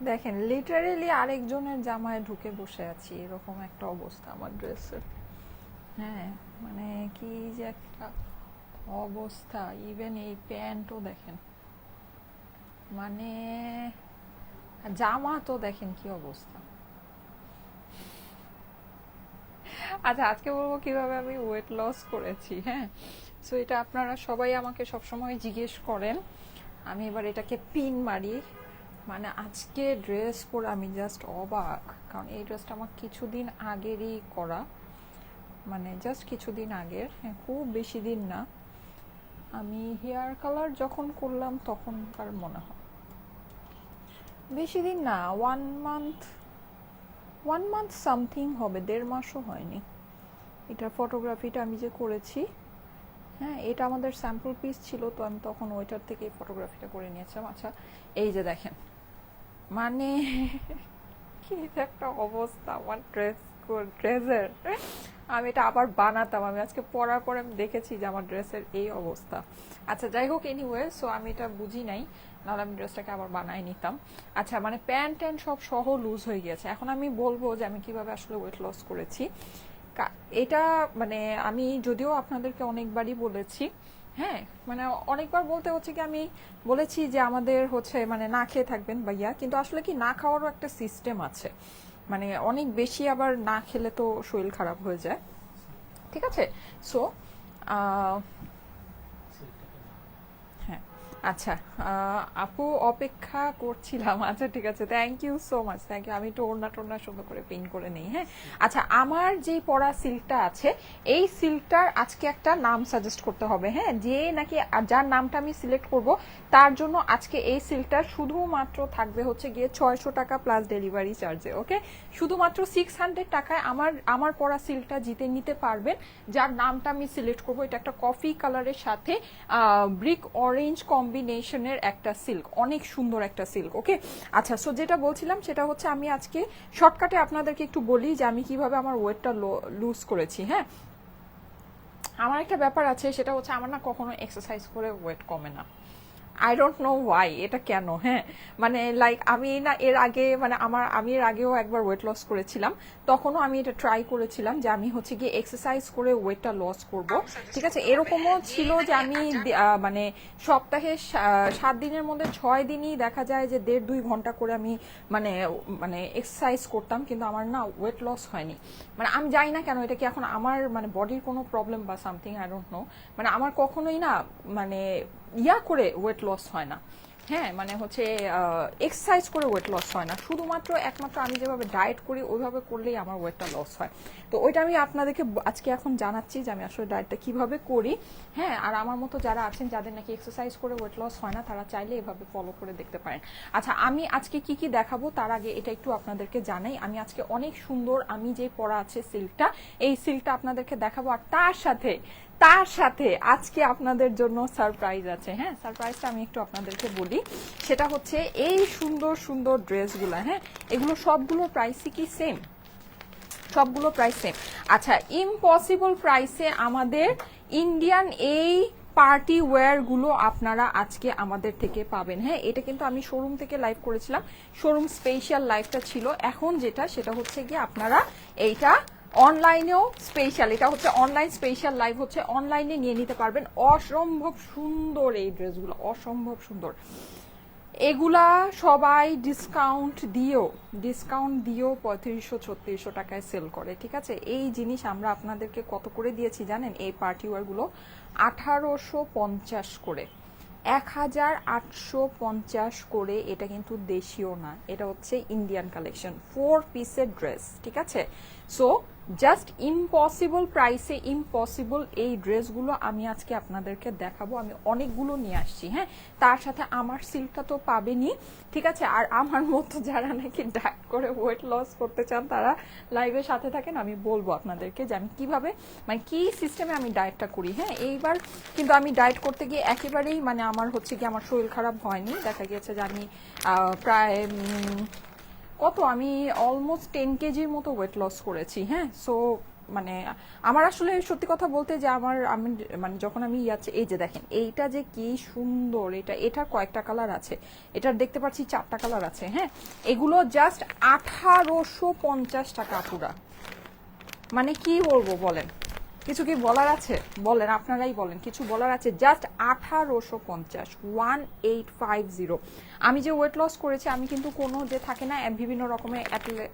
দেখেন লিটারেলি আরেকজনের জামায় ঢুকে বসে আছি, এরকম একটা অবস্থা আমার ড্রেসের। হ্যাঁ, মানে কি যে একটা অবস্থা। ইভেন এই প্যান্টও দেখেন, মানে জামা তো দেখেন কি অবস্থা। আচ্ছা, আজকে বলবো কিভাবে আমি ওয়েট লস করেছি। হ্যাঁ, সো এটা আপনারা সবাই আমাকে সবসময় জিজ্ঞেস করেন, আমি এবার এটাকে পিন মারি। মানে আজকে ড্রেস পরে আমি জাস্ট অবাক, কারণ এই ড্রেসটা আমার কিছুদিন আগেরই করা, মানে জাস্ট কিছুদিন আগের, হ্যাঁ খুব বেশি দিন না। আমি হেয়ার কালার যখন করলাম তখনকার মনে হয়, বেশি দিন না, 1 মান্থ, 1 মান্থ সামথিং হবে, 1.5 মাসও হয়নি। এটার ফটোগ্রাফিটা আমি যে করেছি, হ্যাঁ এটা আমাদের স্যাম্পল পিস ছিল, তো আমি তখন ওইটার থেকে ফটোগ্রাফিটা করে নিয়েছিলাম। আচ্ছা, এই যে দেখেন, মানে কি যে একটা অবস্থা আমার ড্রেসের। আমি এটা আবার বানাতাম, আমি আজকে পরার পরে আমি দেখেছি যে আমার ড্রেসের এই অবস্থা। আচ্ছা যাই হোক, এনিওয়ে, সো আমি এটা বুঝি নাই, নাহলে আমি ড্রেসটাকে আবার বানাই নিতাম। আচ্ছা, মানে প্যান্ট ট্যান্ট সব সহ লুজ হয়ে গিয়েছে। এখন আমি বলবো যে আমি কিভাবে আসলে ওয়েট লস করেছি। এটা মানে আমি যদিও আপনাদেরকে অনেকবারই বলেছি, হ্যাঁ মানে অনেকবার বলতে হচ্ছে কি, আমি বলেছি যে আমাদের হচ্ছে মানে না খেয়ে থাকবেন ভাইয়া, কিন্তু আসলে কি না খাওয়ারও একটা সিস্টেম আছে। মানে অনেক বেশি আবার না খেলে তো শরীর খারাপ হয়ে যায়। ঠিক আছে, সো হ্যাঁ, আচ্ছা, আপু অপেক্ষা করছিলাম। আচ্ছা ঠিক আছে, thank you so much, thank you. আমি একটু ওড়না টোড়না সুন্দর করে পিন করে নেই। হ্যাঁ, আচ্ছা, আমার যেই পরা সিল্কটা আছে, এই সিল্কটার আজকে একটা নাম সাজেস্ট করতে হবে। হ্যাঁ, যে নাকি যার নামটা আমি সিলেক্ট করব, তার জন্য আজকে এই সিল্কটার শুধুমাত্র থাকবে হচ্ছে গিয়ে 600 টাকা প্লাস ডেলিভারি চার্জে। ওকে, শুধুমাত্র 600 টাকায় আমার আমার পরা সিল্কটা জিতে নিতে পারবেন, যার নামটা আমি সিলেক্ট করব। এটা একটা কফি কালারের সাথে ব্রিক অরেঞ্জ কম্বিনেশনের একটা সিল্ক, অনেক সুন্দর একটা সিল্ক। ওকে, আচ্ছা, সো যেটা বলছিলাম সেটা হচ্ছে, আমি আজকে শর্টকাটে আপনাদেরকে একটু বলি যে আমি কিভাবে আমার ওয়েটটা লুজ করেছি। হ্যাঁ, আমার একটা ব্যাপার আছে, সেটা হচ্ছে আমার না কখনো এক্সারসাইজ করে ওয়েট কমে না। আই ডোন্ট নো ওয়াই, এটা কেন। হ্যাঁ, মানে লাইক আমি না এর আগে, মানে আমি এর আগেও একবার ওয়েট লস করেছিলাম, তখনও আমি এটা ট্রাই করেছিলাম যে আমি হচ্ছে গিয়ে এক্সারসাইজ করে ওয়েটটা লস করব। ঠিক আছে, এরকমও ছিল যে আমি মানে সপ্তাহে 7 দিনের মধ্যে 6 দিনই দেখা যায় যে 1.5-2 ঘন্টা করে আমি মানে মানে এক্সারসাইজ করতাম, কিন্তু আমার না ওয়েট লস হয়নি। মানে আমি জানি না কেন, এটা কি এখন আমার মানে বডির কোনো প্রবলেম বা সামথিং, আই ডোন্ট নো। মানে আমার কখনোই না মানে করে ওয়েট লস হয় না। হ্যাঁ, মানে হচ্ছে এক্সারসাইজ করে ওয়েট লস হয় না, শুধুমাত্র একমাত্র আমি যেভাবে ডায়েট করি ওইভাবে করলেই আমার ওয়েটটা লস হয়। তো ওইটা আমি আপনাদেরকে আজকে এখন জানাচ্ছি যে আমি আসলে ডায়েটটা কিভাবে করি। হ্যাঁ, আর আমার মতো যারা আছেন যাদের নাকি এক্সারসাইজ করে ওয়েট লস হয় না, তারা চাইলে এভাবে ফলো করে দেখতে পারেন। আচ্ছা, আমি আজকে কি কি দেখাবো তার আগে এটা একটু আপনাদেরকে জানাই। আমি আজকে অনেক সুন্দর, আমি যে পরা আছে সিল্কটা, এই সিল্কটা আপনাদেরকে দেখাবো, আর তার সাথে আজকে আপনাদের জন্য সারপ্রাইজ আছে। হ্যাঁ, সারপ্রাইজটা আমি একটু আপনাদেরকে বলি, সেটা হচ্ছে এই সুন্দর সুন্দর ড্রেসগুলো। হ্যাঁ, এগুলো সবগুলো প্রাইসই কি সেম, সবগুলো প্রাইস সেম। আচ্ছা, ইম্পসিবল প্রাইসে আমাদের ইন্ডিয়ান এই পার্টি ওয়্যার গুলো আপনারা আজকে আমাদের থেকে পাবেন। হ্যাঁ, এটা কিন্তু আমি শোরুম থেকে লাইভ করেছিলাম, শোরুম স্পেশাল লাইভটা ছিল। এখন যেটা সেটা হচ্ছে গিয়ে আপনারা এইটা অনলাইনেও স্পেশাল, এটা হচ্ছে অনলাইন স্পেশাল লাইভ, হচ্ছে অনলাইনে নিয়ে নিতে পারবেন। অসম্ভব সুন্দর এই ড্রেসগুলো, অসম্ভব সুন্দর। এগুলা সবাই ডিসকাউন্ট দিয়েও 3500-3600 টাকায় সেল করে। ঠিক আছে, এই জিনিস আমরা আপনাদেরকে কত করে দিয়েছি জানেন? এই পার্টি ওয়ারগুলো 1850 করে, 1850 করে। এটা কিন্তু দেশীয় না, এটা হচ্ছে ইন্ডিয়ান কালেকশন, 4 পিসের ড্রেস। ঠিক আছে, সো জাস্ট ইম্পসিবল প্রাইসে ইম্পসিবল এই ড্রেসগুলো আমি আজকে আপনাদেরকে দেখাবো। আমি অনেকগুলো নিয়ে আসছি। হ্যাঁ, তার সাথে আমার সিল্কটা তো পাবেনই। ঠিক আছে, আর আমার মতো যারা নাকি ডায়েট করে ওয়েট লস করতে চান, তারা লাইভের সাথে থাকেন, আমি বলবো আপনাদেরকে যে আমি কিভাবে, মানে কি সিস্টেমে আমি ডায়েটটা করি। হ্যাঁ, এইবার কিন্তু আমি ডায়েট করতে গিয়ে একেবারেই মানে আমার হচ্ছে কি, আমার শরীর খারাপ হয়নি। দেখা গিয়েছে যে আমি প্রায় কত, আমি অলমোস্ট 10 কেজির মতো ওয়েট লস করেছি। হ্যাঁ, সো মানে আমার আসলে সত্যি কথা বলতে যে আমি মানে যখন আমি আছে এই যে দেখেন এইটা যে কি সুন্দর, এটার কয়েকটা কালার আছে, এটার দেখতে পাচ্ছি 4টা কালার আছে। হ্যাঁ, এগুলো জাস্ট 1850 টাকা পুরা। মানে কি বলবো বলেন, কিছু কি বলার আছে? বলেন, আপনারাই বলেন, কিছু বলার আছে? জাস্ট 1850, 1850। আমি যে ওয়েট লস করেছি, আমি কিন্তু কোনো যে থাকে না বিভিন্ন রকমের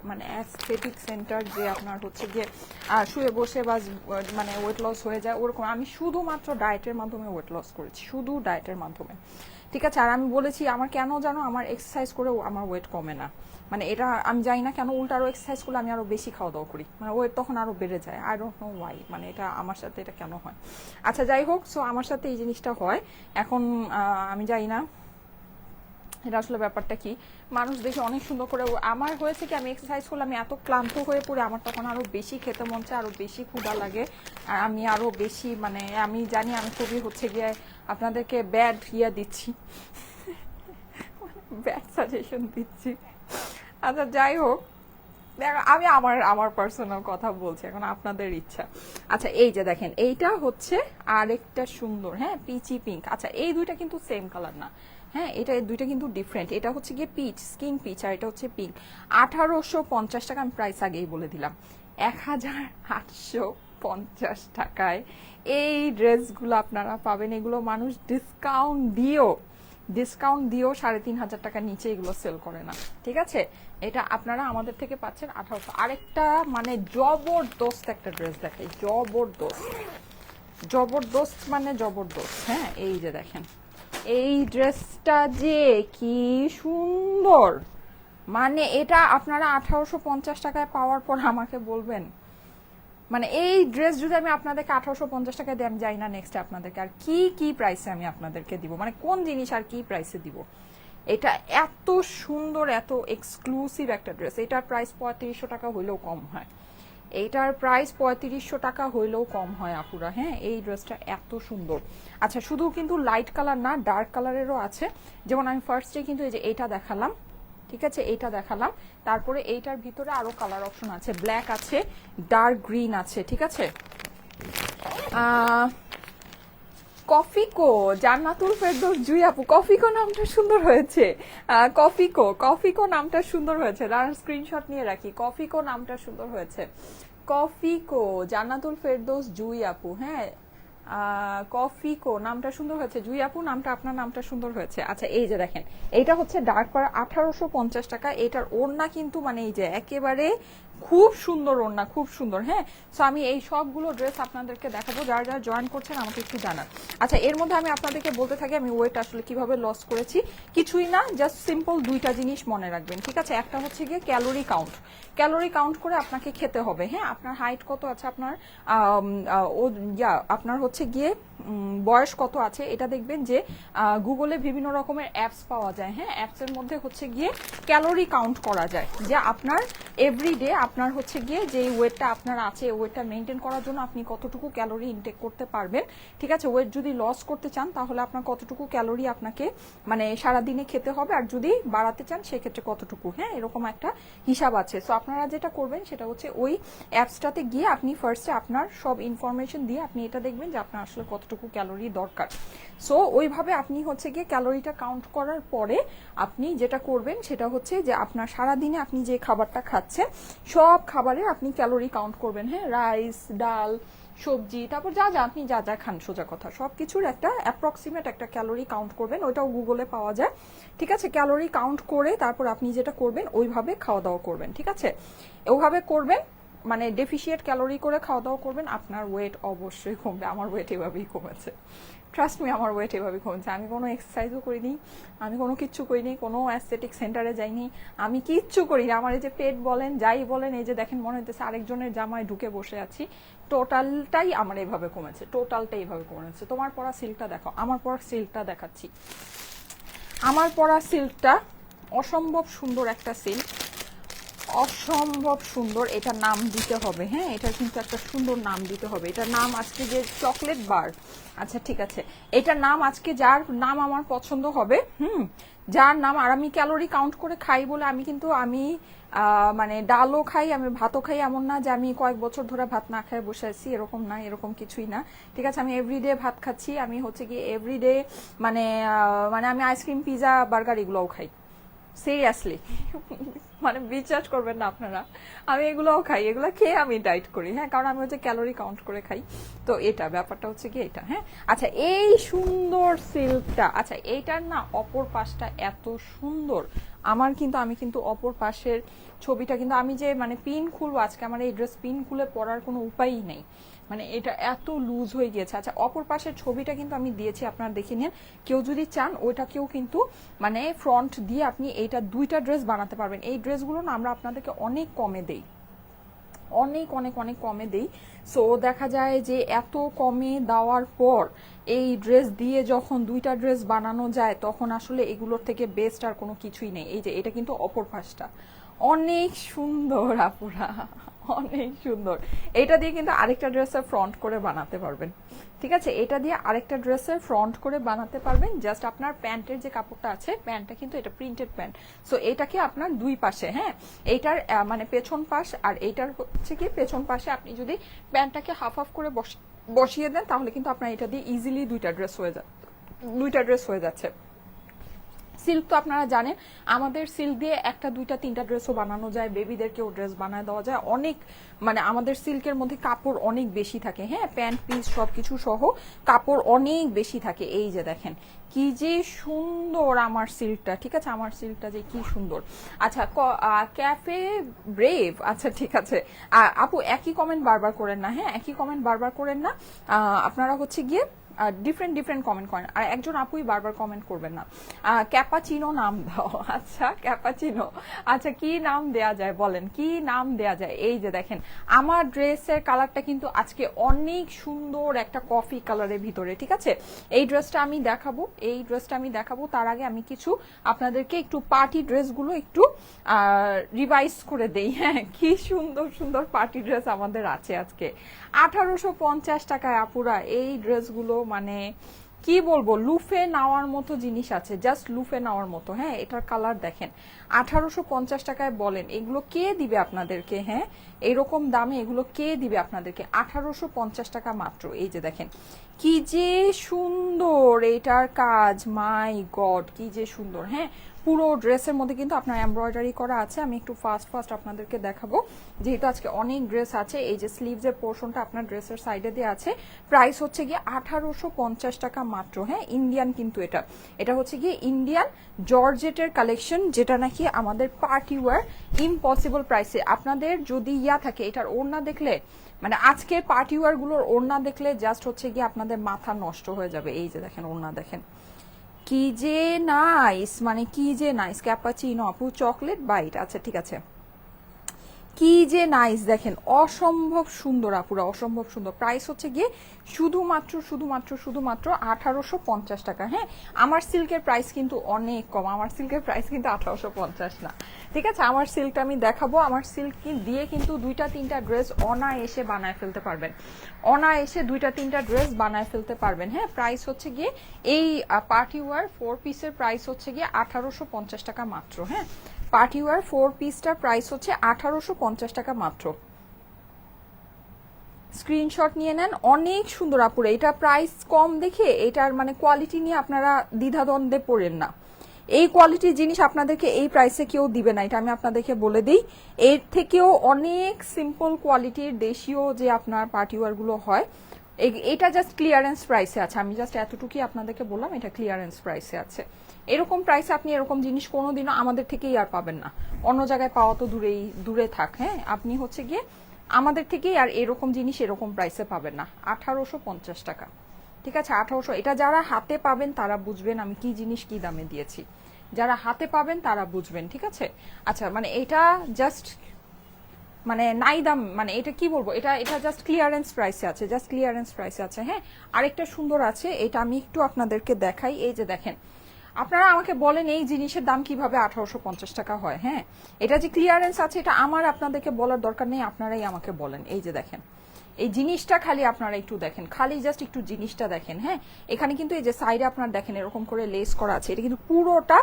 মানে অ্যাস্থেটিক সেন্টার যে আপনার হচ্ছে যে শুয়ে বসে বা মানে ওয়েট লস হয়ে যায় ওরকম, আমি শুধুমাত্র ডায়েটের মাধ্যমে ওয়েট লস করেছি, শুধু ডায়েটের মাধ্যমে। ঠিক আছে, আর আমি বলেছি আমার কেন জানো আমার এক্সারসাইজ করেও আমার ওয়েট কমে না, মানে এটা আমি জানি না কেন, উল্টা আরো এক্সারসাইজ করলে আমি আরো বেশি খাওয়া দাওয়া করি, মানে ওয়েট তখন আরো বেড়ে যায়। আই ডোন্ট নো ওয়াই, মানে এটা আমার সাথে এটা কেন হয়। আচ্ছা যাই হোক, সো আমার সাথে এই জিনিসটা হয় এখন। আমি জানি না এটা আসলে ব্যাপারটা কি, মানুষ দেখে অনেক সুন্দর করে। আমার হয়েছে কি, আমি এক্সারসাইজ করলে আমি এত ক্লান্ত হয়ে পড়ে আমার তখন আরো বেশি খেতে মন চায়, আরো বেশি ক্ষুধা লাগে, আর আমি আরো বেশি মানে আমি জানি আমি খুবই হচ্ছে গিয়ে আপনাদেরকে ব্যাড দিচ্ছি, ব্যাড সাজেশন দিচ্ছি। আচ্ছা যাই হোক, আমি আমার আমার পার্সোনাল কথা বলছি, এখন আপনাদের ইচ্ছা। আচ্ছা এই যে দেখেন, এইটা হচ্ছে আরেকটা সুন্দর, হ্যাঁ পিচি পিঙ্ক। আচ্ছা এই দুইটা কিন্তু সেম কালার না, হ্যাঁ এটা দুইটা কিন্তু ডিফারেন্ট। এটা হচ্ছে গিয়ে পিচ, স্কিন পিচ, আর এটা হচ্ছে পিঙ্ক। 1850 টাকা, আমি প্রাইস আগেই বলে দিলাম। 1850 টাকায় এই ড্রেসগুলো আপনারা পাবেন। এগুলো মানুষ ডিসকাউন্ট দিয়েও 3500 টাকার নিচে এগুলো সেল করে না। ঠিক আছে, এটা আপনারা আমাদের থেকে পাচ্ছেন 1800। আরেকটা মানে জবরদস্ত একটা ড্রেস দেখাই, জবরদস্ত মানে জবরদস্ত। হ্যাঁ এই যে দেখেন, এই ড্রেসটা যে কি সুন্দর, মানে এটা আপনারা 1850 টাকায় পাওয়ার পর আমাকে বলবেন, মানে এই ড্রেস যদি আমি আপনাদেরকে 1850 টাকায় দিই, আমি যাই না নেক্সট আপনাদেরকে আর কি কি প্রাইসে আমি আপনাদেরকে দিব, মানে কোন জিনিস আর কি প্রাইসে দিব। এটা এত সুন্দর, এত এক্সক্লুসিভ একটা ড্রেস, এটার প্রাইস 3500 টাকা হইলেও কম হয়, এইটার প্রাইস 3500 টাকা হইলেও কম হয় আপুরা। হ্যাঁ এই ড্রেসটা এত সুন্দর। আচ্ছা শুধু কিন্তু লাইট কালার না, ডার্ক কালারেরও আছে। যেমন আমি ফার্স্টে কিন্তু এই যে এইটা দেখালাম, ঠিক আছে এইটা দেখালাম, তারপরে এইটার ভিতরে আরো কালার অপশন আছে, ব্ল্যাক আছে, ডার্ক গ্রিন আছে। ঠিক আছে, কফিকো, জান্নাতুল ফেরদৌস জুই আপু, কফিকো নামটা সুন্দর হয়েছে। কফিকো নামটা সুন্দর হয়েছে, দাঁড়ান স্ক্রিনশট নিয়ে রাখি। কফিকো নামটা সুন্দর হয়েছে, কফিকো, জান্নাতুল ফেরদৌস জুই আপু। হ্যাঁ কফিকো নামটা সুন্দর হয়েছে, জুই আপু নামটা, আপনার নামটা সুন্দর হয়েছে। আচ্ছা এই যে দেখেন, এইটা হচ্ছে ডার্ক পার, 1850 টাকা। এটার ওড়না কিন্তু মানে এই যে একেবারে খুব সুন্দর ওড়না, খুব সুন্দর। হ্যাঁ সো আমি এই সবগুলো ড্রেস আপনাদেরকে দেখাবো, যারা যারা জয়েন করছেন আমাকে একটু জানান। আচ্ছা এর মধ্যে আমি আপনাদেরকে বলতে থাকি আমি ওয়েট আসলে কিভাবে লস করেছি। কিছুই না, জাস্ট সিম্পল দুইটা জিনিস মনে রাখবেন। ঠিক আছে, একটা হচ্ছে গিয়ে ক্যালোরি কাউন্ট করে আপনাকে খেতে হবে। হ্যাঁ আপনার হাইট কত আছে, আপনার আপনার হচ্ছে গিয়ে বয়স কত আছে, এটা দেখবেন যে গুগলে বিভিন্ন রকমের অ্যাপস পাওয়া যায়। হ্যাঁ অ্যাপসের মধ্যে হচ্ছে গিয়ে ক্যালোরি কাউন্ট করা যায়, যে আপনার এভরিডে আপনার হচ্ছে গিয়ে যে ওয়েটটা আপনার আছে, ওয়েটটা মেনটেন করার জন্য আপনি কতটুকু ক্যালোরি ইনটেক করতে পারবেন। ঠিক আছে, ওয়েট যদি লস করতে চান তাহলে আপনার কতটুকু ক্যালোরি আপনাকে মানে সারাদিনে খেতে হবে, আর যদি বাড়াতে চান সেক্ষেত্রে কতটুকু। হ্যাঁ এরকম একটা হিসাব আছে। সো আপনারা যেটা করবেন সেটা হচ্ছে ওই অ্যাপসটাতে গিয়ে আপনি ফার্স্টে আপনার সব ইনফরমেশন দিয়ে আপনি এটা দেখবেন যে আপনার আসলে কতটুকু ক্যালোরি দরকার। সো ওইভাবে আপনি হচ্ছে গিয়ে ক্যালোরিটা কাউন্ট করার পরে আপনি যেটা করবেন সেটা হচ্ছে যে আপনার সারাদিনে আপনি যে খাবারটা খাচ্ছেন সব খাবারে আপনি ক্যালোরি কাউন্ট করবেন। হ্যাঁ রাইস, ডাল, সবজি, তারপর যা যা আপনি যা যা খান, সোজা কথা সবকিছুর একটা অ্যাপ্রক্সিমেট একটা ক্যালোরি কাউন্ট করবেন, ওইটাও গুগলে পাওয়া যায়। ঠিক আছে, ক্যালোরি কাউন্ট করে তারপর আপনি যেটা করবেন ওইভাবে খাওয়া দাওয়া করবেন। ঠিক আছে, ওইভাবে করবেন, মানে ডেফিসিয়েট ক্যালোরি করে খাওয়া দাওয়া করবেন, আপনার ওয়েট অবশ্যই কমবে। আমার ওয়েট এভাবেই কমেছে, ট্রাস্ট মি, আমার ওয়েট এভাবেই কমেছে। আমি কোনো এক্সারসাইজও করিনি, আমি কোনো কিচ্ছু করিনি, কোনো অ্যাস্থেটিক সেন্টারে যাইনি, আমি কিচ্ছু করিনি। আমার এই যে পেট বলেন যাই বলেন, এই যে দেখেন মনে হইতেছে আরেকজনের জামায় ঢুকে বসে আছি, টোটালটাই আমার এইভাবে কমেছে, টোটালটাই এইভাবে কমেছে। তোমার পরা সিল্কটা দেখো, আমার পরা সিল্কটা দেখাচ্ছি। আমার পরা সিল্কটা অসম্ভব সুন্দর একটা সিল্ক, অসম্ভব সুন্দর, এটা নাম দিতে হবে, হ্যাঁ এটা কিন্তু একটা সুন্দর নাম দিতে হবে। এটার নাম আজকে যে চকলেট বার, আচ্ছা ঠিক আছে, এটার নাম আজকে যার নাম আমার পছন্দ হবে, যার নাম, আর আমি ক্যালোরি কাউন্ট করে খাই বলে আমি কিন্তু আমি মানে ডালও খাই, আমি ভাতও খাই, এমন না যে আমি কয়েক বছর ধরে ভাত না খাই বসে আছি, এরকম না, এরকম কিছুই না, ঠিক আছে। আমি এভরিডে ভাত খাচ্ছি, আমি হচ্ছে কি এভরিডে মানে মানে আমি আইসক্রিম পিজা বার্গার এগুলোও খাই, সিরিয়াসলি। মানে বিশ্বাস করবেন না আপনারা, আমি এগুলোও খাই, এগুলো খেয়ে আমি ডাইট করি, হ্যাঁ কারণ আমি হচ্ছে ক্যালোরি কাউন্ট করে খাই। তো এটা ব্যাপারটা হচ্ছে কি এটা, হ্যাঁ আচ্ছা এই সুন্দর সিল্কটা, আচ্ছা এইটার না অপর পাশটা এত সুন্দর, আমি কিন্তু অপর পাশের ছবিটা কিন্তু আমি যে মানে পিন খুলবো আজকে, আমার এই ড্রেস পিন খুলে পরার কোনো উপায়ই নেই, মানে এটা এত লুজ হয়ে গিয়েছে। আচ্ছা অপর পাশের ছবিটা কিন্তু আমি দিয়েছি, আপনারা দেখে নিন, কেউ যদি চান ওইটাকেও কিন্তু মানে ফ্রন্ট দিয়ে আপনি এইটা দুইটা ড্রেস বানাতে পারবেন। এই ড্রেসগুলো না আমরা আপনাদেরকে অনেক কমে দেই, অনেক অনেক অনেক কমে দেই। সো দেখা যায় যে এত কমে দেওয়ার পর এই ড্রেস দিয়ে যখন দুইটা ড্রেস বানানো যায় তখন আসলে এগুলোর থেকে বেস্ট আর কোনো কিছুই নেই। এই যে এটা কিন্তু অপর পাশটা অনেক সুন্দর আপুরা, অনেক সুন্দর। এটা দিয়ে কিন্তু আরেকটা ড্রেসের ফ্রন্ট করে বানাতে পারবেন, ঠিক আছে, এটা দিয়ে আরেকটা ড্রেসের ফ্রন্ট করে বানাতে পারবেন। জাস্ট আপনার প্যান্টের যে কাপড়টা আছে, প্যান্টটা কিন্তু এটা প্রিন্টেড প্যান্ট, সো এটাকে আপনার দুই পাশে, হ্যাঁ এইটার মানে পেছন পাশ আর এইটার হচ্ছে কি পেছন পাশে আপনি যদি প্যান্টটাকে হাফ হাফ করে বসিয়ে দেন তাহলে কিন্তু আপনার এটা দিয়ে ইজিলি দুইটা ড্রেস হয়ে যাচ্ছে। সিল্ক তো আপনারা জানেন, আমাদের সিল্ক দিয়ে একটা দুইটা তিনটা ড্রেসও বানানো যায়, বেবিদেরকেও ড্রেস বানায় দেওয়া যায়, অনেক মানে আমাদের সিল্কের মধ্যে কাপড় অনেক বেশি থাকে, হ্যাঁ প্যান্ট পিস সবকিছু সহ কাপড় অনেক বেশি থাকে। এই যে দেখেন কি যে সুন্দর আমার সিল্কটা, ঠিক আছে, আমার সিল্কটা যে কি সুন্দর। আচ্ছা ক্যাফে ব্রেভ, আচ্ছা ঠিক আছে আপু একই কমেন্ট বারবার করেন না, হ্যাঁ একই কমেন্ট বারবার করেন না, আপনারা হচ্ছে গিয়ে ডিফারেন্ট ডিফারেন্ট কমেন্ট করেন, আর একজন আপুই বারবার কমেন্ট করবেন না। ক্যাপাচিনো নাম দাও, আচ্ছা ক্যাপাচিনো, আচ্ছা কি নাম দেয়া যায় বলেন, কি নাম দেয়া যায়? এই যে দেখেন আমার ড্রেসের কালারটা কিন্তু আজকে অনেক সুন্দর একটা কফি কালারের ভিতরে, ঠিক আছে। এই ড্রেসটা আমি দেখাবো, তার আগে আমি কিছু আপনাদেরকে একটু পার্টি ড্রেসগুলো একটু রিভাইজ করে দেই, হ্যাঁ কি সুন্দর সুন্দর পার্টি ড্রেস আমাদের আছে আজকে 1850 টাকায় আপুরা। এই ড্রেসগুলো মানে কি বলবো, লুফে নেওয়ার মতো জিনিস আছে, জাস্ট লুফে নেওয়ার মতো, হ্যাঁ এটার কালার দেখেন 1850 টাকায়, বলেন এগুলো কে দিবে আপনাদেরকে, হ্যাঁ এরকম দামে এগুলো কে দিবে আপনাদেরকে, 1850 টাকা মাত্র। এই যে দেখেন কি যে সুন্দর এটার কাজ, মাই গড কি যে সুন্দর, হ্যাঁ পুরো ড্রেসের মধ্যে কিন্তু আপনার এমব্রয়ডারি করা আছে। আমি একটু ফাস্ট আপনাদেরকে দেখাবো যেহেতু আজকে অনেক ড্রেস আছে। এই যে স্লিভসের পোর্শনটা আপনার ড্রেসের সাইডে দিয়ে আছে, প্রাইস হচ্ছে গিয়ে 1850 টাকা মাত্র, হ্যাঁ ইন্ডিয়ান কিন্তু এটা হচ্ছে গিয়ে ইন্ডিয়ান জর্জেটের কালেকশন, যেটা নাকি আমাদের পার্টি ওয়্যার ইম্পসিবল প্রাইসে। আপনাদের যদি থাকে এটার ওড়না দেখলে, মানে আজকে পার্টি ওয়্যার গুলোর ওড়না দেখলে জাস্ট হচ্ছে গিয়ে আপনাদের মাথা নষ্ট হয়ে যাবে। এই যে দেখেন ওড়না দেখেন কি যে নাইস, মানে কি যে নাইস, ক্যাপাচিনো আপু চকলেট বাইট, আচ্ছা ঠিক আছে কি যে নাইস দেখেন, অসম্ভব সুন্দর আপুরা, অসম্ভব সুন্দর। প্রাইস হচ্ছে গিয়ে শুধুমাত্র 1850 টাকা, হ্যাঁ আমার সিল্কের প্রাইস কিন্তু অনেক কম, আমার সিল্কের প্রাইস কিন্তু 1850 না, ঠিক আছে। আমার সিল্কটা আমি দেখাবো, আমার সিল্ক দিয়ে কিন্তু দুইটা তিনটা ড্রেস অনায়াসে বানায় ফেলতে পারবেন, অনায়াসে দুইটা তিনটা ড্রেস বানায় ফেলতে পারবেন, হ্যাঁ প্রাইস হচ্ছে গিয়ে এই পার্টি ওয়্যার 4 পিসের প্রাইস হচ্ছে গিয়ে 1850 টাকা মাত্র, হ্যাঁ পার্টি ওয়্যার 4 পিসটার প্রাইস হচ্ছে 1850 টাকা মাত্র। স্ক্রিনশট নিয়ে নেন, অনেক সুন্দর আপুরা। এটা প্রাইস কম দেখে এটার মানে কোয়ালিটি নিয়ে আপনারা দ্বিধাদ্বন্দ্বে পড়েন না, এই কোয়ালিটির জিনিস আপনাদেরকে এই প্রাইসে কেউ দিবে না, এটা আমি আপনাদেরকে বলে দিই। এর থেকেও অনেক সিম্পল কোয়ালিটির দেশীয় যে আপনার পার্টি ওয়্যার গুলো হয়, এটা জাস্ট ক্লিয়ারেন্স প্রাইসে আছে, আমি জাস্ট এতটুকুই আপনাদেরকে বললাম, এটা ক্লিয়ারেন্স প্রাইসে আছে। এরকম প্রাইসে আপনি এরকম জিনিস কোনোদিনও আমাদের থেকেই আর পাবেন না, অন্য জায়গায় পাওয়া তো দূরে থাক, হ্যাঁ আপনি হচ্ছে গিয়ে আমাদের থেকেই আর এরকম জিনিস এরকম প্রাইসে পাবেন না। 1850 টাকা, ঠিক আছে 1800। এটা যারা হাতে পাবেন তারা বুঝবেন আমি কি জিনিস কি দামে দিয়েছি, যারা হাতে পাবেন তারা বুঝবেন, ঠিক আছে। আচ্ছা মানে এটা জাস্ট মানে নাই দাম, মানে এটা কি বলবো, এটা জাস্ট ক্লিয়ারেন্স প্রাইসে আছে, জাস্ট ক্লিয়ারেন্স প্রাইসে আছে, হ্যাঁ। আরেকটা সুন্দর আছে, এটা আমি একটু আপনাদেরকে দেখাই। এই যে দেখেন আপনারা আমাকে বলেন এই জিনিসের দাম কিভাবে 1850 টাকা হয়? হ্যাঁ, এটা যে ক্লিয়ারেন্স আছে এটা আমার আপনাদেরকে বলার দরকার নেই, আপনারাই আমাকে বলেন। এই যে দেখেন এই জিনিসটা খালি আপনারা একটু দেখেন, খালি জাস্ট একটু জিনিসটা দেখেন। হ্যাঁ, এখানে কিন্তু এই যে সাইডে আপনার দেখেন এরকম করে লেস করা আছে, এটা কিন্তু পুরোটা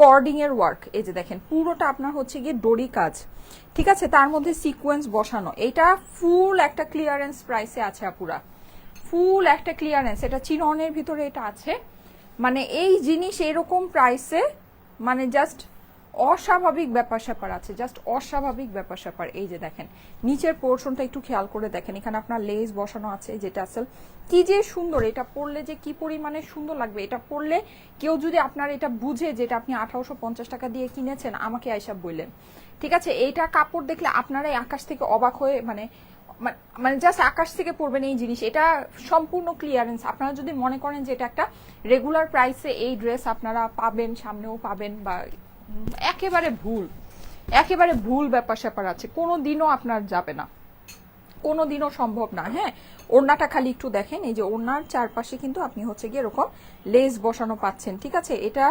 কর্ডিং এর ওয়ার্ক। এই যে দেখেন পুরোটা আপনার হচ্ছে গিয়ে ডোরি কাজ, ঠিক আছে, তার মধ্যে সিকোয়েন্স বসানো। এটা ফুল একটা ক্লিয়ারেন্স প্রাইসে আছে আপুরা, ফুল একটা ক্লিয়ারেন্স। এটা চিননের ভিতরে এটা আছে, মানে এই জিনিস এরকম প্রাইসে মানে জাস্ট অস্বাভাবিক ব্যাপার স্যাপার আছে, জাস্ট অস্বাভাবিক ব্যাপার স্যাপার। এই যে দেখেন নিচের পোর্শনটা একটু খেয়াল করে দেখেন, এখানে আপনার লেস বসানো আছে, যেটা আসলে কি যে সুন্দর, এটা পরলে যে কি পরিমাণে সুন্দর লাগবে। এটা পরলে কেউ যদি আপনার এটা বুঝে যেটা আপনি 1850 টাকা দিয়ে কিনেছেন, আমাকে আইসা বললেন, ঠিক আছে। এইটা কাপড় দেখলে আপনারাই আকাশ থেকে অবাক হয়ে মানে মানে জাস্ট আকাশ থেকে পড়বেন এই জিনিস। এটা সম্পূর্ণ ক্লিয়ারেন্স। আপনারা যদি মনে করেন যে এটা একটা রেগুলার প্রাইসে এই ড্রেস আপনারা পাবেন, সামনেও পাবেন, বা একেবারে ভুল, একেবারে ভুল ব্যাপার স্যাপার আছে, কোনো দিনও আপনার যাবে না, কোনো দিনও সম্ভব না। হ্যাঁ, ওড়নাটা খালি একটু দেখেন, এই যে ওড়নার চারপাশে কিন্তু আপনি হচ্ছে গিয়ে এরকম লেস বসানো পাচ্ছেন, ঠিক আছে। এটা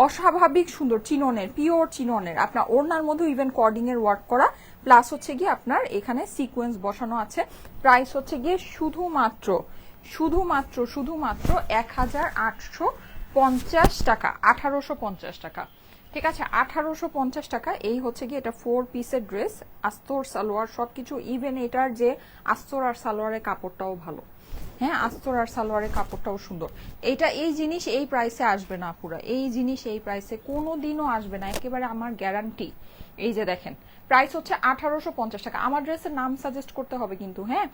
অস্বাভাবিক সুন্দর, চিননের, পিওর চিননের। আপনার ওড়নার মধ্যে ইভেন কর্ডিং এর ওয়ার্ক করা, প্লাস হচ্ছে গিয়ে আপনার এখানে সিকোয়েন্স বসানো আছে। প্রাইস হচ্ছে গিয়ে শুধুমাত্র শুধুমাত্র শুধুমাত্র 1850 টাকা, 1850 টাকা, ঠিক আছে, 1850 টাকা। এই হচ্ছে গিয়ে এটা 4 পিসের ড্রেস, আস্তর সালোয়ার সবকিছু। ইভেন এটার যে আস্তর আর সালোয়ারের কাপড়টাও ভালো, হ্যাঁ, আস্তর আর সালোয়ারের কাপড়টাও সুন্দর। এইটা এই জিনিস এই প্রাইসে আসবে না পুরো, এই জিনিস এই প্রাইসে কোনো দিনও আসবে না, একেবারে আমার গ্যারান্টি। এই যে দেখেন প্রাইস হচ্ছে 1850 টাকা। আমার ড্রেসের নাম সাজেস্ট করতে হবে কিন্তু, হ্যাঁ।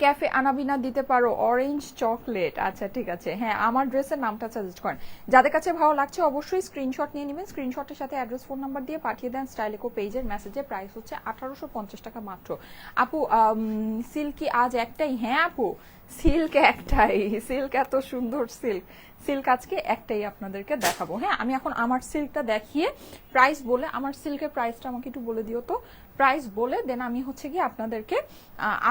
ক্যাফে আনাবিনা দিতে পারো, অরেঞ্জ চকলেট, আচ্ছা ঠিক আছে। হ্যাঁ, আমার ড্রেসের নামটা সাজেস্ট করেন। যাদের কাছে ভালো লাগছে অবশ্যই স্ক্রিনশট নিয়ে নেবেন, স্ক্রিনশটের সাথে অ্যাড্রেস ফোন নাম্বার দিয়ে পাঠিয়ে দেন স্টাইলেকো পেজের মেসেজে। প্রাইস হচ্ছে 1850 টাকা মাত্র। আপু সিল্কি আজ একটাই? হ্যাঁ আপু, সিল্ক একটাই, সিল্ক এত সুন্দর সিল্ক, সিল্ক আজকে একটাই আপনাদেরকে দেখাবো। হ্যাঁ, আমি এখন আমার সিল্কটা দেখিয়ে প্রাইস বলে, আমার সিল্কের প্রাইসটা আমাকে একটু বলে দিও তো, প্রাইস বলে দেন আমি হচ্ছে গিয়ে আপনাদেরকে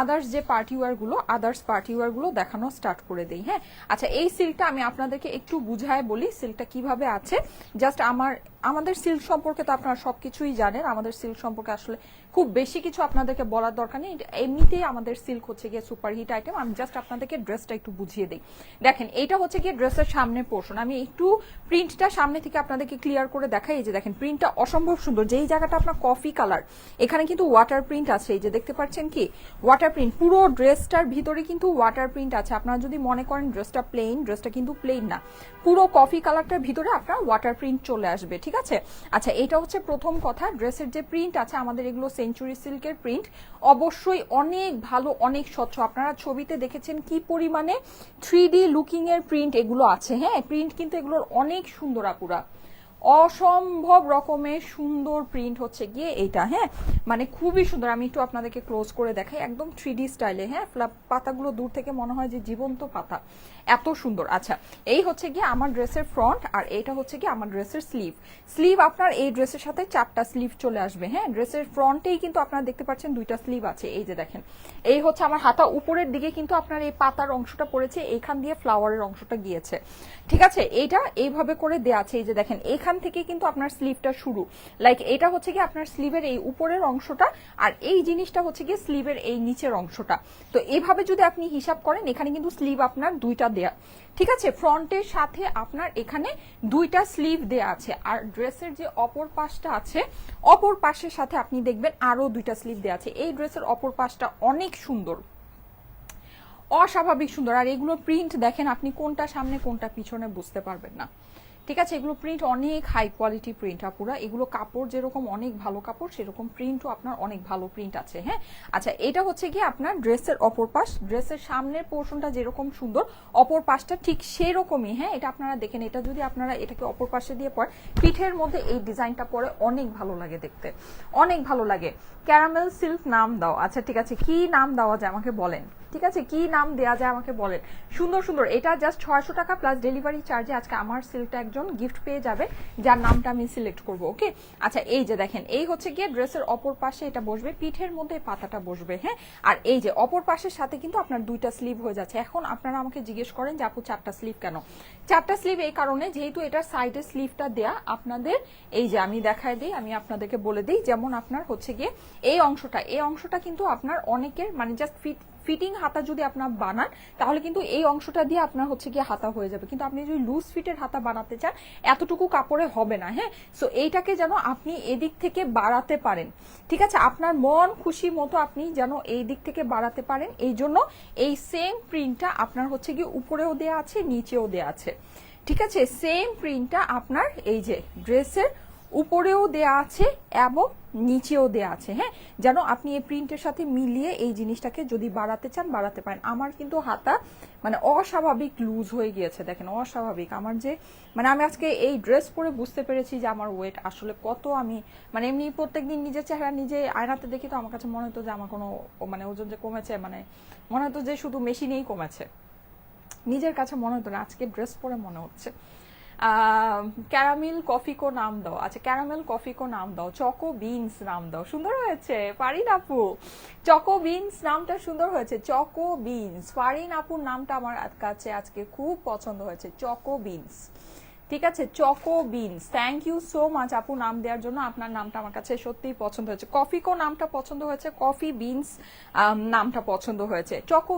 আদার্স যে পার্টিওয়ারগুলো দেখানো স্টার্ট করে দেই। হ্যাঁ, আচ্ছা এই সিল্কটা আমি আপনাদেরকে একটু বুঝায় বলি সিল্কটা কিভাবে আছে। জাস্ট আমাদের সিল্ক সম্পর্কে তো আপনারা সবকিছুই জানেন, আমাদের সিল্ক সম্পর্কে আসলে খুব বেশি কিছু আপনাদেরকে বলার দরকার নেই, এমনিতেই আমাদের সিল্ক হচ্ছে গিয়ে সুপারহিট আইটেম। আমি জাস্ট আপনাদেরকে ড্রেসটা একটু বুঝিয়ে দিই। দেখেন এইটা হচ্ছে গিয়ে ড্রেসের সামনের পোর্শন, আমি একটু প্রিন্টটা সামনে থেকে আপনাদেরকে ক্লিয়ার করে দেখাই। এই যে দেখেন প্রিন্টটা অসম্ভব সুন্দর, যেই জায়গাটা আপনার কফি কালার, এখানে কিন্তু ওয়াটার প্রিন্ট আছে। এই যে দেখতে পাচ্ছেন কি ওয়াটার প্রিন্ট, পুরো ড্রেসটার ভিতরে কিন্তু ওয়াটার প্রিন্ট আছে। আপনারা যদি মনে করেন ড্রেসটা প্লেন, ড্রেসটা কিন্তু প্লেন না, পুরো কফি কালারটার ভিতরে আপনার ওয়াটার প্রিন্ট চলে আসবে, ঠিক আছে। আচ্ছা এটা হচ্ছে প্রথম কথা, ড্রেসের যে প্রিন্ট আছে আমাদের এগুলো সেঞ্চুরি সিল্কের প্রিন্ট, অবশ্যই অনেক ভালো, অনেক স্বচ্ছ। আপনারা ছবিতে দেখেছেন কি পরিমাণে 3D লুকিং এর প্রিন্ট এগুলো আছে। হ্যাঁ, প্রিন্ট কিন্তু এগুলোর অনেক সুন্দর আপুরা, অসম্ভব রকমের সুন্দর প্রিন্ট হচ্ছে গিয়ে এইটা। হ্যাঁ, মানে খুবই সুন্দর। আমি একটু আপনাদেরকে ক্লোজ করে দেখাই, একদম 3D স্টাইলে। হ্যাঁ, পাতাগুলো দূর থেকে মনে হয় যে জীবন্ত পাতা, এত সুন্দর। আচ্ছা এই হচ্ছে গিয়ে আমার ড্রেসের ফ্রন্ট, আর এইটা হচ্ছে গিয়ে আমার ড্রেসের স্লিভ। স্লিভ আপনার এই ড্রেসের সাথে 4টা স্লিভ চলে আসবে। হ্যাঁ, ড্রেসের ফ্রন্টেই কিন্তু আপনারা দেখতে পাচ্ছেন 2টা স্লিভ আছে। এই যে দেখেন এই হচ্ছে আমার হাতা, উপরের দিকে কিন্তু আপনার এই পাতার অংশটা পড়েছে, এইখান দিয়ে ফ্লাওয়ারের অংশটা গিয়েছে, ঠিক আছে। এইটা এইভাবে করে দেয়া আছে। এই যে দেখেন এখান থেকে কিন্তু আপনার স্লিভটা শুরু, লাইক এটা হচ্ছে কি আপনার স্লিভের এই উপরের অংশটা, আর এই জিনিসটা হচ্ছে কি স্লিভের এই নিচের অংশটা। তো এইভাবে যদি আপনি হিসাব করেন এখানে কিন্তু স্লিভ আপনার 2টা দেয়া, ঠিক আছে। ফ্রন্টের সাথে আপনার এখানে 2টা স্লিভ দেয়া আছে, আর ড্রেসের যে অপর পাশটা আছে, অপর পাশের সাথে আপনি দেখবেন আরো 2টা স্লিভ দেয়া আছে। এই ড্রেসের অপর পাশটা অনেক সুন্দর, অস্বাভাবিক সুন্দর। আর এগুলো প্রিন্ট দেখেন আপনি কোনটা সামনে কোনটা পিছনে বুঝতে পারবেন না, ঠিক আছে। এগুলো প্রিন্ট অনেক হাই কোয়ালিটি প্রিন্ট আপুরা, এগুলো কাপড় যেরকম অনেক ভালো কাপড়, সেরকম প্রিন্টও আপনার অনেক ভালো প্রিন্ট আছে। হ্যাঁ, আচ্ছা এটা হচ্ছে কি আপনার ড্রেসের অপর পাশ, ড্রেসের সামনের পোর্শনটা যেরকম সুন্দর অপর পাশটা ঠিক সেরকমই। হ্যাঁ, এটা আপনারা দেখেন, এটা যদি আপনারা এটাকে অপর পাশে দিয়ে পরেন, পিঠের মধ্যে এই ডিজাইনটা পরে অনেক ভালো লাগে দেখতে, অনেক ভালো লাগে। ক্যারামেল সিল্ক নাম দাও, আচ্ছা ঠিক আছে, কি নাম দেওয়া যায় আমাকে বলেন। ঠিক আছে, কি নাম দেয়া যায় আমাকে বলেন। সুন্দর সুন্দর, এটা জাস্ট 600 টাকা প্লাস ডেলিভারি চার্জে আজকে আমার সিল্কটা একজন গিফট পেয়ে যাবে, যার নামটা আমি সিলেক্ট করব। ওকে, আচ্ছা এই যে দেখেন, এই হচ্ছে গিয়ে ড্রেসের অপর পাশে এটা বসবে, পিঠের মধ্যে পাতাটা বসবে। হ্যাঁ, আর এই যে অপর পাশের সাথে কিন্তু আপনার 2টা স্লিভ হয়ে যাচ্ছে। এখন আপনারা আমাকে জিজ্ঞেস করেন যে আপু 4টা স্লিভ কেন? 4টা স্লিভ এই কারণে, যেহেতু এটার সাইডে স্লিভটা দেয়া আপনাদের, এই যে আমি দেখাই দিই, আমি আপনাদেরকে বলে দিই, যেমন আপনার হচ্ছে গিয়ে এই অংশটা কিন্তু আপনার অনেকের মানে জাস্ট ফিটিং হাতা যদি আপনার বানান তাহলে কিন্তু এই অংশটা দিয়ে আপনার হচ্ছে গিয়ে হাতা হয়ে যাবে, কিন্তু আপনি যদি লুজ ফিটের হাতা বানাতে চান এতটুকু কাপড়ে হবে না। হ্যাঁ, সো এইটাকে যেন আপনি এদিক থেকে বাড়াতে পারেন, ঠিক আছে, আপনার মন খুশি মতো আপনি যেন এই দিক থেকে বাড়াতে পারেন, এই জন্য এই সেম প্রিন্টটা আপনার হচ্ছে গিয়ে উপরেও দেয়া আছে, নিচেও দেয়া আছে। ঠিক আছে, সেম প্রিন্টটা আপনার এই যে ড্রেসের উপরেও দেয়া আছে এবং নিচেও দেয়া আছে। হ্যাঁ, যেন আপনি এই প্রিন্টের সাথে মিলিয়ে এই জিনিসটাকে যদি বাড়াতে চান বাড়াতে পারেন। আমার কিন্তু হাতা মানে অস্বাভাবিক লুজ হয়ে গিয়েছে, দেখেন অস্বাভাবিক। আমার যে মানে আমি আজকে এই ড্রেস পরে বুঝতে পেরেছি যে আমার ওয়েট আসলে কত। আমি মানে এমনি প্রত্যেকদিন নিজের চেহারা নিজে আয়নাতে দেখি তো আমার কাছে মনে হতো যে আমার কোনো মানে ওজন যে কমেছে, মানে মনে হতো যে শুধু মেশিনেই কমেছে, নিজের কাছে মনে হতো না, আজকে ড্রেস পরে মনে হচ্ছে। ক্যারামেল কফি কো নাম দাও, আচ্ছা ক্যারামেল কফি কো নাম দাও, চকো বিনস নাম দাও, সুন্দর হয়েছে ফারিন আপু, চকো বিনস নামটা সুন্দর হয়েছে, চকো বিনস। ফারিন আপুর নামটা আমার কাছে আজকে খুব পছন্দ হয়েছে, চকো বিনস। ঠিক আছে, choco beans, thank you so much আপু নাম দেওয়ার জন্য, আপনার নামটা আমার কাছে সত্যিই পছন্দ হয়েছে। কফিকো নামটা পছন্দ হয়েছে, কফি বিনস নামটা পছন্দ হয়েছে, চকো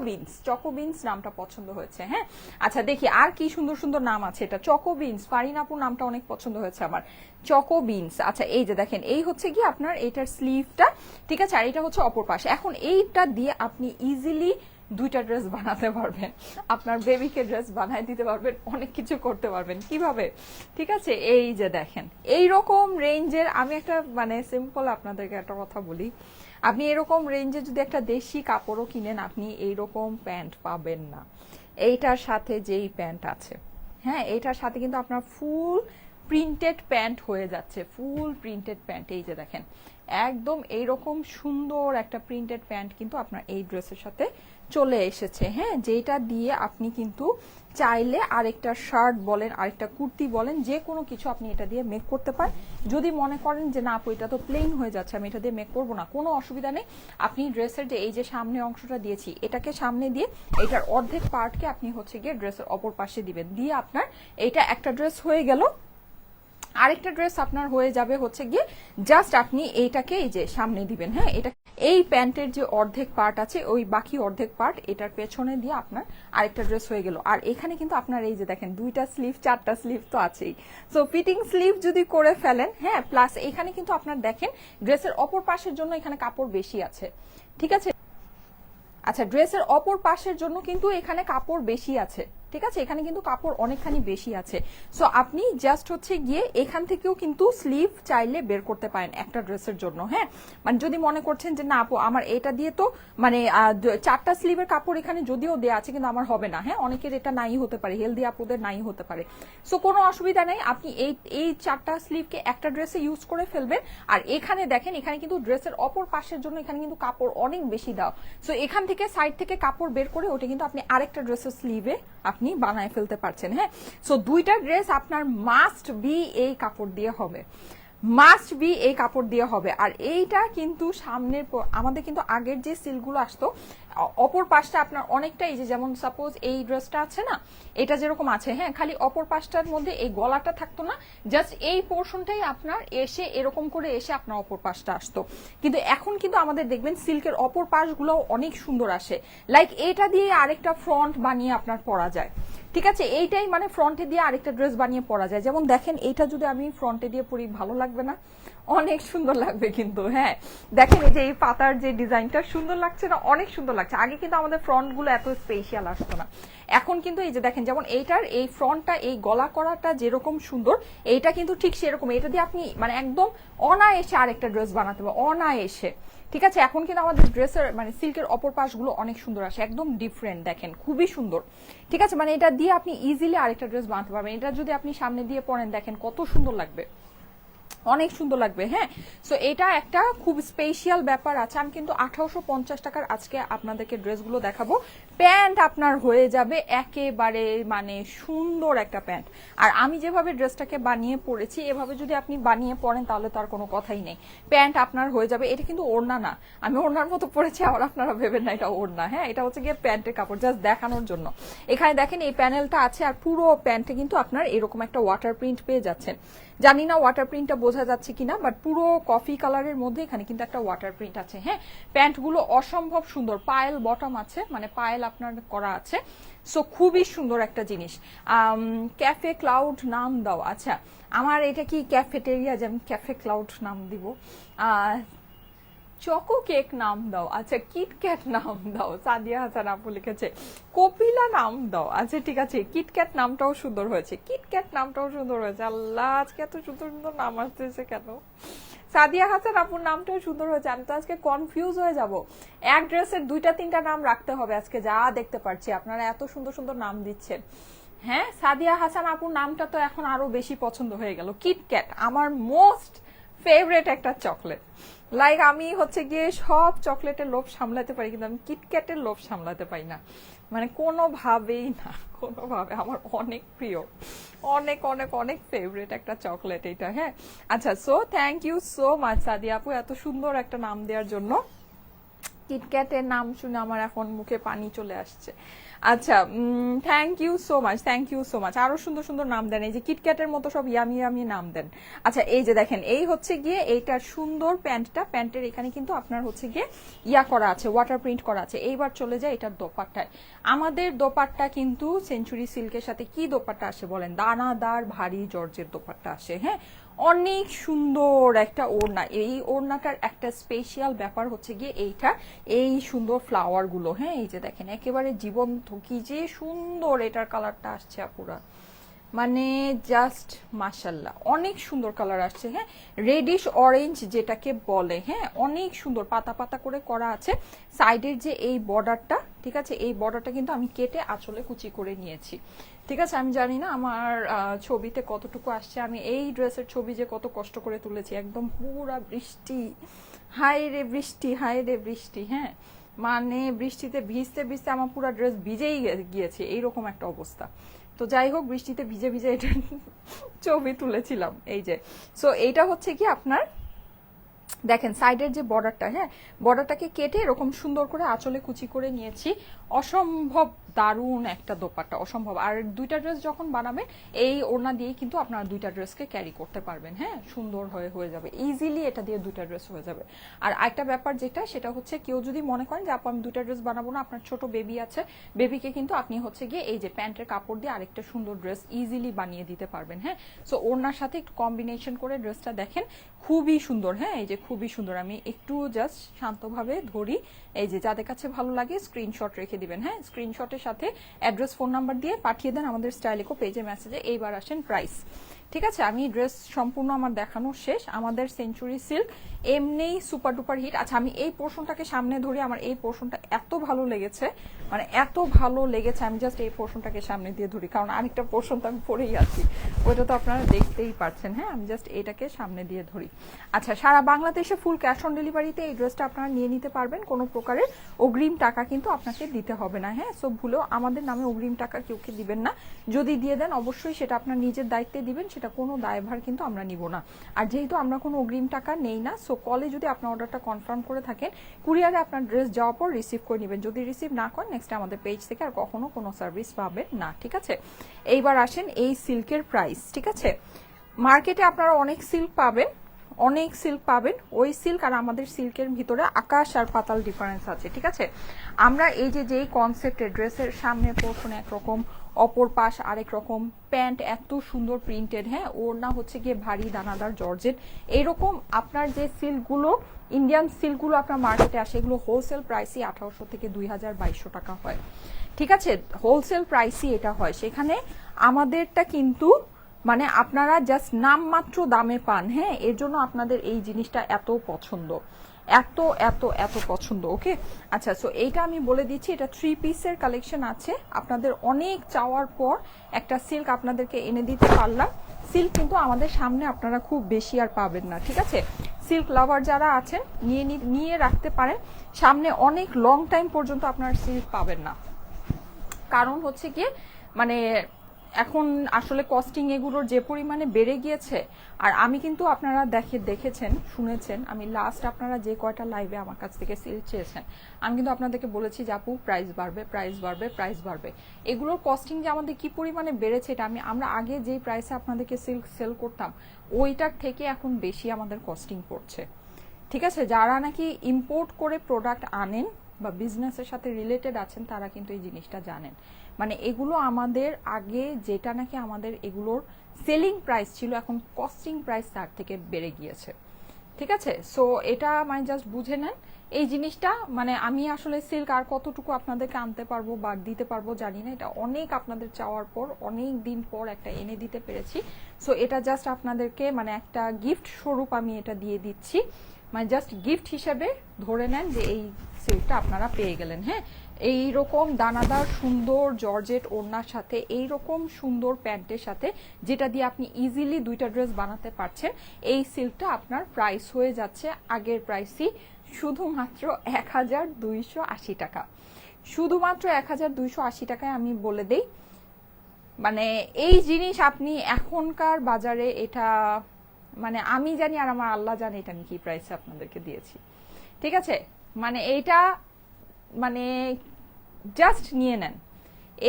বিনস নামটা পছন্দ হয়েছে। হ্যাঁ, আচ্ছা দেখি আর কি সুন্দর সুন্দর নাম আছে। এটা চকো বিনস, ফারিন আপুর নামটা অনেক পছন্দ হয়েছে আমার, চকো বিনস। আচ্ছা এই যে দেখেন, এই হচ্ছে কি আপনার এটার স্লিভটা, ঠিক আছে, আর এটা হচ্ছে অপর পাশে। এখন এইটা দিয়ে আপনি ইজিলি 2টা ড্রেস বানাতে পারবেন, আপনার বেবিকে ড্রেস বানাই দিতে পারবেন, অনেক কিছু করতে পারবেন। কিভাবে? ঠিক আছে, এই যে দেখেন এইরকম রেঞ্জের, আমি একটা মানে সিম্পল আপনাদেরকে একটা কথা বলি, আপনি এরকম রেঞ্জে যদি একটা দেশি কাপড়ও কিনেন আপনি এইরকম প্যান্ট পাবেন না। এইটার সাথে যেই প্যান্ট আছে, হ্যাঁ এইটার সাথে কিন্তু আপনার ফুল প্রিন্টেড প্যান্ট হয়ে যাচ্ছে, ফুল প্রিন্টেড প্যান্ট। এই যে দেখেন একদম এইরকম সুন্দর একটা প্রিন্টেড প্যান্ট কিন্তু আপনার এই ড্রেসের সাথে চলে এসেছে। হ্যাঁ, যেটা দিয়ে আপনি কিন্তু চাইলে আরেকটা শার্ট বলেন, আরেকটা কুর্তি বলেন, যে কোনো কিছু আপনি এটা দিয়ে মেক করতে পারেন। যদি মনে করেন যে না আপু এটা তো প্লেন হয়ে যাচ্ছে, আমি এটা দিয়ে মেক করবো না, কোনো অসুবিধা নেই। আপনি ড্রেসের যে এই যে সামনে অংশটা দিয়েছি এটাকে সামনে দিয়ে এটার অর্ধেক পার্টকে আপনি হচ্ছে গিয়ে ড্রেসের অপর পাশে দিবেন, দিয়ে আপনার এটা একটা ড্রেস হয়ে গেল। আরেকটা ড্রেস আপনার হয়ে যাবে হচ্ছে গিয়ে জাস্ট আপনি এইটাকে এই যে সামনে দিবেন। হ্যাঁ, এটা এই প্যান্টের যে অর্ধেক পার্ট আছে ওই বাকি অর্ধেক পার্ট এটার পেছনে দিয়ে আপনার আরেকটা ড্রেস হয়ে গেল। আর এখানে কিন্তু আপনার এই যে দেখেন 2টা স্লিভ 4টা স্লিভ তো আছেই, সো ফিটিং স্লিভ যদি করে ফেলেন, হ্যাঁ প্লাস এখানে কিন্তু আপনার দেখেন ড্রেসের অপর পাশের জন্য এখানে কাপড় বেশি আছে। ঠিক আছে, আচ্ছা ড্রেসের অপর পাশের জন্য কিন্তু এখানে কাপড় বেশি আছে, ঠিক আছে, এখানে কিন্তু কাপড় অনেকখানি বেশি আছে। সো আপনি জাস্ট হচ্ছে গিয়ে এখান থেকেও কিন্তু স্লিভ চাইলে বের করতে পারেন একটা ড্রেসের জন্য। হ্যাঁ, মানে যদি মনে করছেন যে না আপু আমার এটা দিয়ে তো মানে 4টা স্লিভের কাপড় এখানে যদিও দেওয়া আছে কিন্তু আমার হবে না, হ্যাঁ অনেকের এটা নাই হতে পারে, হেলদি আপুদের নাই হতে পারে, সো কোনো অসুবিধা নেই, আপনি এই 4টা স্লিভকে একটা ড্রেসে ইউজ করে ফেলবেন। আর এখানে দেখেন এখানে কিন্তু ড্রেসের অপর পাশের জন্য এখানে কিন্তু কাপড় অনেক বেশি দাও, সো এখান থেকে সাইড থেকে কাপড় বের করে ওটা কিন্তু আপনি আরেকটা ড্রেসের স্লিভে আপনি বানায় ফেলতে পারছেন। হ্যাঁ, সো 2টা ড্রেস আপনার মাস্ট বি এই কাপড় দিয়ে হবে, মাস্ট বি এই কাপড় দিয়ে হবে। আর এইটা কিন্তু সামনের আমাদের কিন্তু আগের যে সিলগুলো আসতো অপর পাশটা আপনার অনেকটা এই যে যেমন সাপোজ এই ড্রেসটা আছে না, এটা যেরকম আছে, হ্যাঁ খালি অপর পাশটার মধ্যে এই গলাটা থাকতো না, জাস্ট এই পোর্শনটাই আপনার এসে এরকম করে এসে আপনার অপর পাশটা আসতো। কিন্তু এখন কিন্তু আমাদের দেখবেন সিল্কের অপর পাশগুলো অনেক সুন্দর আসে, লাইক এটা দিয়ে আরেকটা ফ্রন্ট বানিয়ে আপনার পরা যায়। ঠিক আছে, এইটাই মানে ফ্রন্টে দিয়ে আরেকটা ড্রেস বানিয়ে পরা যায়। যেমন দেখেন এইটা যদি আমি ফ্রন্টে দিয়ে পরি ভালো লাগবে না? অনেক সুন্দর লাগবে কিন্তু। হ্যাঁ দেখেন এই যে এই পাতার যে ডিজাইনটা সুন্দর লাগছে না, অনেক সুন্দর লাগছে। আগে কিন্তু আমাদের ফ্রন্ট গুলো এত স্পেশাল আসতো না, এখন কিন্তু এই যে দেখেন যেমন এইটার এই ফ্রন্টটা এই গলা করাটা যেরকম সুন্দর, এইটা কিন্তু ঠিক সেরকম, এটা দিয়ে আপনি মানে একদম অনায়াসে আরেকটা ড্রেস বানাতে পারবেন অনায়াসে। ঠিক আছে, এখন কিন্তু আমাদের ড্রেসের মানে সিল্কের অপর পাশগুলো অনেক সুন্দর আসে, একদম ডিফারেন্ট, দেখেন খুবই সুন্দর। ঠিক আছে, মানে এটা দিয়ে আপনি ইজিলি আরেকটা ড্রেস বানাতে পারবেন। এটা যদি আপনি সামনে দিয়ে পরেন দেখেন কত সুন্দর লাগবে। অনেক সুন্দর লাগবে। হ্যাঁ, সো এটা একটা খুব স্পেশাল ব্যাপার আছে। আমি কিন্তু 1850 টাকার আজকে আপনাদেরকে ড্রেসগুলো দেখাবো। প্যান্ট আপনার হয়ে যাবে একেবারে মানে সুন্দর একটা প্যান্ট। আর আমি যেভাবে ড্রেসটাকে বানিয়ে পরেছি, এভাবে যদি আপনি বানিয়ে পরেন তাহলে তার কোনো কথাই নেই। প্যান্ট আপনার হয়ে যাবে। এটা কিন্তু ওড়না না, আমি ওড়নার মতো পরেছি আবার আপনারা ভেবেন না এটা ওড়না। হ্যাঁ, এটা হচ্ছে গিয়ে প্যান্টের কাপড়, জাস্ট দেখানোর জন্য। এখানে দেখেন এই প্যানেলটা আছে, আর পুরো প্যান্টে কিন্তু আপনার এরকম একটা ওয়াটার প্রিন্ট পেয়ে যাচ্ছেন। জানি না ওয়াটার প্রিন্টটা বোঝা যাচ্ছে কিনা, বাট পুরো কফি কালারের মধ্যে এখানে কিন্তু একটা ওয়াটার প্রিন্ট আছে। হ্যাঁ, প্যান্টগুলো অসম্ভব সুন্দর, পায়েল বটম আছে, মানে পায়েল আপনার করা আছে। সো খুবই সুন্দর একটা জিনিস। ক্যাফে ক্লাউড নাম দাও। আচ্ছা, আমার এটা কি ক্যাফেটেরিয়া, যেমন ক্যাফে ক্লাউড নাম দিব। চকো কেক নাম দাও। আচ্ছা, কিটক্যাট নাম দাও। সাদিয়া হাসান আপু লিখেছে কপিলা নাম দাও। আচ্ছা ঠিক আছে, কিটক্যাট নামটাও সুন্দর হয়েছে, কিটক্যাট নামটাও সুন্দর হয়েছে। আল্লাহ, আজকে এত সুন্দর সুন্দর নাম আসতেছে কেন? সাদিয়া হাসান আপুর নামটাও সুন্দর হয়েছে। আমি তো আজকে কনফিউজ হয়ে যাব, এক ড্রেসের 2-3টা নাম রাখতে হবে আজকে, যা দেখতে পাচ্ছি আপনারা এত সুন্দর সুন্দর নাম দিচ্ছেন। হ্যাঁ, সাদিয়া হাসান আপুর নামটা তো এখন আরো বেশি পছন্দ হয়ে গেল। কিটক্যাট আমার মোস্ট ফেভারিট একটা চকলেট। লাইক আমি হচ্ছে গিয়ে সব চকলেটের লোভ সামলাতে পারি, কিন্তু আমি কিটক্যাটের লোভ সামলাতে পারি না, মানে কোনোভাবেই না, কোনোভাবে। আমার অনেক প্রিয়, অনেক অনেক অনেক ফেভারিট একটা চকলেট এটা। হ্যাঁ, আচ্ছা, so thank you so much Sadia আপু এত সুন্দর একটা নাম দেওয়ার জন্য। কিটক্যাটের নাম শুনে আমার এখন মুখে পানি চলে আসছে। আচ্ছা, thank you so much, thank you so much. আরো সুন্দর সুন্দর নাম দেন, এই যে কিটক্যাটের মতো সব ইয়ামি ইয়ামি নাম দেন। আচ্ছা, এই যে দেখেন, এই হচ্ছে গিয়ে এইটার সুন্দর প্যান্টটা, প্যান্টের এখানে কিন্তু আপনার হচ্ছে গিয়ে ইয়া করা আছে, ওয়াটার প্রিন্ট করা আছে। এইবার চলে যায় এটার দোপাট্টায়। আমাদের দোপাট্টা কিন্তু সেঞ্চুরি সিল্কের সাথে কি দোপাট্টা আসে বলেন? দানাদার ভারী জর্জের দোপাট্টা আসে। হ্যাঁ, অনেক সুন্দর একটা ওড়না। এই ওড়নাটার একটা স্পেশাল ব্যাপার হচ্ছে গিয়ে এইটা, এই সুন্দর ফ্লাওয়ার গুলো। হ্যাঁ, এই যে দেখেন একেবারে জীবন্ত, কি যে সুন্দর এটার কালারটা আসছে আপুরা, মানে জাস্ট মাশাল্লাহ, অনেক সুন্দর কালার আসছে। হ্যাঁ, রেডিশ অরেঞ্জ যেটাকে বলে। হ্যাঁ, অনেক সুন্দর পাতা পাতা করে করা আছে। সাইডের যে এই বর্ডারটা, ঠিক আছে, এই বর্ডারটা কিন্তু আমি কেটে আঁচলে কুচি করে নিয়েছি। ঠিক আছে, আমি জানি না আমার ছবিতে কতটুকু আসছে। আমি এই ড্রেসের ছবি যে কত কষ্ট করে তুলেছি, একদম পুরা বৃষ্টি, হাই রে বৃষ্টি, হাই রে বৃষ্টি। হ্যাঁ, মানে বৃষ্টিতে ভিজতে ভিজতে আমার পুরো ড্রেস ভিজেই গিয়েছে, এইরকম একটা অবস্থা। তো যাই হোক, বৃষ্টিতে ভিজে ভিজে এটা ছবি তুলেছিলাম। এই যে, সো এইটা হচ্ছে কি আপনার দেখেন সাইডের যে বর্ডারটা, হ্যাঁ, বর্ডারটাকে কেটে এরকম সুন্দর করে আঁচলে কুচি করে নিয়েছি। অসম্ভব দারুণ একটা দোপাট্টা, অসম্ভব। আর দুইটা ড্রেস যখন বানাবেন এই ওড়না দিয়ে কিন্তু আপনারা দুইটা ড্রেসকে ক্যারি করতে পারবেন। হ্যাঁ, সুন্দর হয়ে যাবে, ইজিলি এটা দিয়ে দুইটা ড্রেস হয়ে যাবে। আর একটা ব্যাপার যেটা, সেটা হচ্ছে কেউ যদি মনে করেন যে আপু আমি দুইটা ড্রেস বানাবো না, আপনার ছোট বেবি আছে, বেবিকে কিন্তু আপনি হচ্ছে গিয়ে এই যে প্যান্টের কাপড় দিয়ে আরেকটা সুন্দর ড্রেস ইজিলি বানিয়ে দিতে পারবেন। হ্যাঁ, সো ওড়নার সাথে একটু কম্বিনেশন করে ড্রেসটা দেখেন, খুবই সুন্দর। হ্যাঁ, এই যে খুবই সুন্দর। আমি একটু জাস্ট শান্তভাবে ধরি। এই যে যাদের কাছে ভালো লাগে স্ক্রিনশট রেখে দিবেন। হ্যাঁ, স্ক্রিনশটের সাথে অ্যাড্রেস, ফোন নাম্বার দিয়ে পাঠিয়ে দেন আমাদের স্টাইলিকো পেজে মেসেজে। এইবার আসেন প্রাইস। ঠিক আছে, আমি ড্রেস সম্পূর্ণ আমার দেখানো শেষ। আমাদের সেঞ্চুরি সিল্ক এমনিই সুপার ডুপার হিট। আচ্ছা, আমি এই পোর্শনটাকে সামনে ধরি, আমার এই পোর্শনটা এত ভালো লেগেছে, মানে এত ভালো লেগেছে, আমি জাস্ট এই পোর্শনটাকে সামনে দিয়ে ধরি, কারণ আরেকটা পোর্শন তো আমি পরেই আছি, ওইটা তো আপনারা দেখতেই পাচ্ছেন। হ্যাঁ, আমি জাস্ট এটাকে সামনে দিয়ে ধরি। আচ্ছা, সারা বাংলাদেশে ফুল ক্যাশ অন ডেলিভারিতে এই ড্রেসটা আপনারা নিয়ে নিতে পারবেন, কোনো প্রকারের অগ্রিম টাকা কিন্তু আপনাকে দিতে হবে না। হ্যাঁ, সো ভুলেও আমাদের নামে অগ্রিম টাকা কেউকে দিবেন না। যদি দিয়ে দেন অবশ্যই সেটা আপনার নিজের দায়িত্বে দিবেন, সেটা কোনো দায়ভার কিন্তু আমরা নিব না। আর যেহেতু আমরা কোনো অগ্রিম টাকা নেই না, সো কলে যদি আপনার অর্ডারটা কনফার্ম করে থাকেন, কুরিয়ারে আপনার ড্রেস যাওয়ার পর রিসিভ করে নেবেন। যদি রিসিভ না করেন, নেক্সট আমাদের পেজ থেকে আর কখনো কোনো সার্ভিস পাবেন না। ঠিক আছে, এইবার আসেন এই সিল্কের প্রাইস। ঠিক আছে, মার্কেটে আপনারা অনেক সিল্ক পাবেন, অনেক সিল্ক পাবেন, ওই সিল্ক আর আমাদের সিল্কের ভিতরে আকাশ আর পাতাল ডিফারেন্স আছে। ঠিক আছে, আমরা এই যে যেই কনসেপ্টের ড্রেসের সামনে পোর্শন একরকম, অপর পাশ আরেক রকম, প্যান্ট এত সুন্দর প্রিন্টেড, হ্যাঁ, ওড়না হচ্ছে গিয়ে ভারী দানাদার জর্জেট, এইরকম আপনার যে সিল্কগুলো, ইন্ডিয়ান সিল্কগুলো আপনার মার্কেটে আসে, এগুলো হোলসেল প্রাইসই 1800 থেকে 2200 টাকা হয়। ঠিক আছে, হোলসেল প্রাইসই এটা হয়। সেখানে আমাদেরটা কিন্তু মানে আপনারা জাস্ট নামমাত্র দামে পান। হ্যাঁ, এর জন্য আপনাদের এই জিনিসটা এত পছন্দ, এত এত এত পছন্দ। ওকে, আচ্ছা, সো এইটা আমি বলে দিচ্ছি, এটা 3 পিসের কালেকশন আছে। আপনাদের অনেক চাওয়ার পর একটা সিল্ক আপনাদেরকে এনে দিতে পারলাম। সিল্ক কিন্তু আমাদের সামনে আপনারা খুব বেশি আর পাবেন না, ঠিক আছে? সিল্ক লাভার যারা আছেন নিয়ে রাখতে পারেন, সামনে অনেক লং টাইম পর্যন্ত আপনারা সিল্ক পাবেন না। কারণ হচ্ছে গিয়ে মানে এখন আসলে কস্টিং এগুলোর যে পরিমাণে বেড়ে গিয়েছে, আর আমি কিন্তু আপনারা দেখেছেন শুনেছেন, আমি লাস্ট আপনারা যে কয়টা লাইভে আমার কাছ থেকে সিল্ক চেয়েছেন, আমি কিন্তু আপনাদেরকে বলেছি যে আপু প্রাইস বাড়বে, প্রাইস বাড়বে, প্রাইস বাড়বে। এগুলোর কস্টিং যে আমাদের কি পরিমাণে বেড়েছে, এটা আমরা আগে যেই প্রাইসে আপনাদেরকে সিল্ক সেল করতাম ওইটার থেকে এখন বেশি আমাদের কস্টিং পড়ছে, ঠিক আছে? যারা নাকি ইম্পোর্ট করে প্রোডাক্ট আনেন বা বিজনেসের সাথে রিলেটেড আছেন তারা কিন্তু এই জিনিসটা জানেন। মানে এগুলো আমাদের আগে যেটা নাকি আমাদের এগুলোর সেলিং প্রাইস ছিল, এখন কস্টিং প্রাইস তার থেকে বেড়ে গিয়েছে, ঠিক আছে? সো এটা মানে জাস্ট বুঝে নেন এই জিনিসটা। মানে আমি আসলে সিল্ক আর কতটুকু আপনাদেরকে আনতে পারবো বা দিতে পারবো জানি না, এটা অনেক আপনাদের চাওয়ার পর অনেক দিন পর একটা এনে দিতে পেরেছি। সো এটা জাস্ট আপনাদেরকে মানে একটা গিফট স্বরূপ আমি এটা দিয়ে দিচ্ছি, মানে জাস্ট গিফট হিসেবে ধরে নেন যে এই সিল্কটা আপনারা পেয়ে গেলেন। হ্যাঁ, এইরকম দানাদার সুন্দর জর্জেট ওড়নার সাথে এইরকম সুন্দর প্যান্টের সাথে যেটা দিয়ে আপনি ইজিলি দুইটা ড্রেস বানাতে পারছেন, এই সিল্কটা আপনার প্রাইস হয়ে যাচ্ছে আগের প্রাইসই, শুধুমাত্র 1280 টাকা। শুধুমাত্র 1280 টাকায় আমি বলে দেই, মানে এই জিনিস আপনি এখনকার বাজারে এটা মানে আমি জানি আর আমার আল্লাহ জানে এটা আমি কি প্রাইসে আপনাদেরকে দিয়েছি, ঠিক আছে? মানে এইটা মানে জাস্ট নিয়ে নেন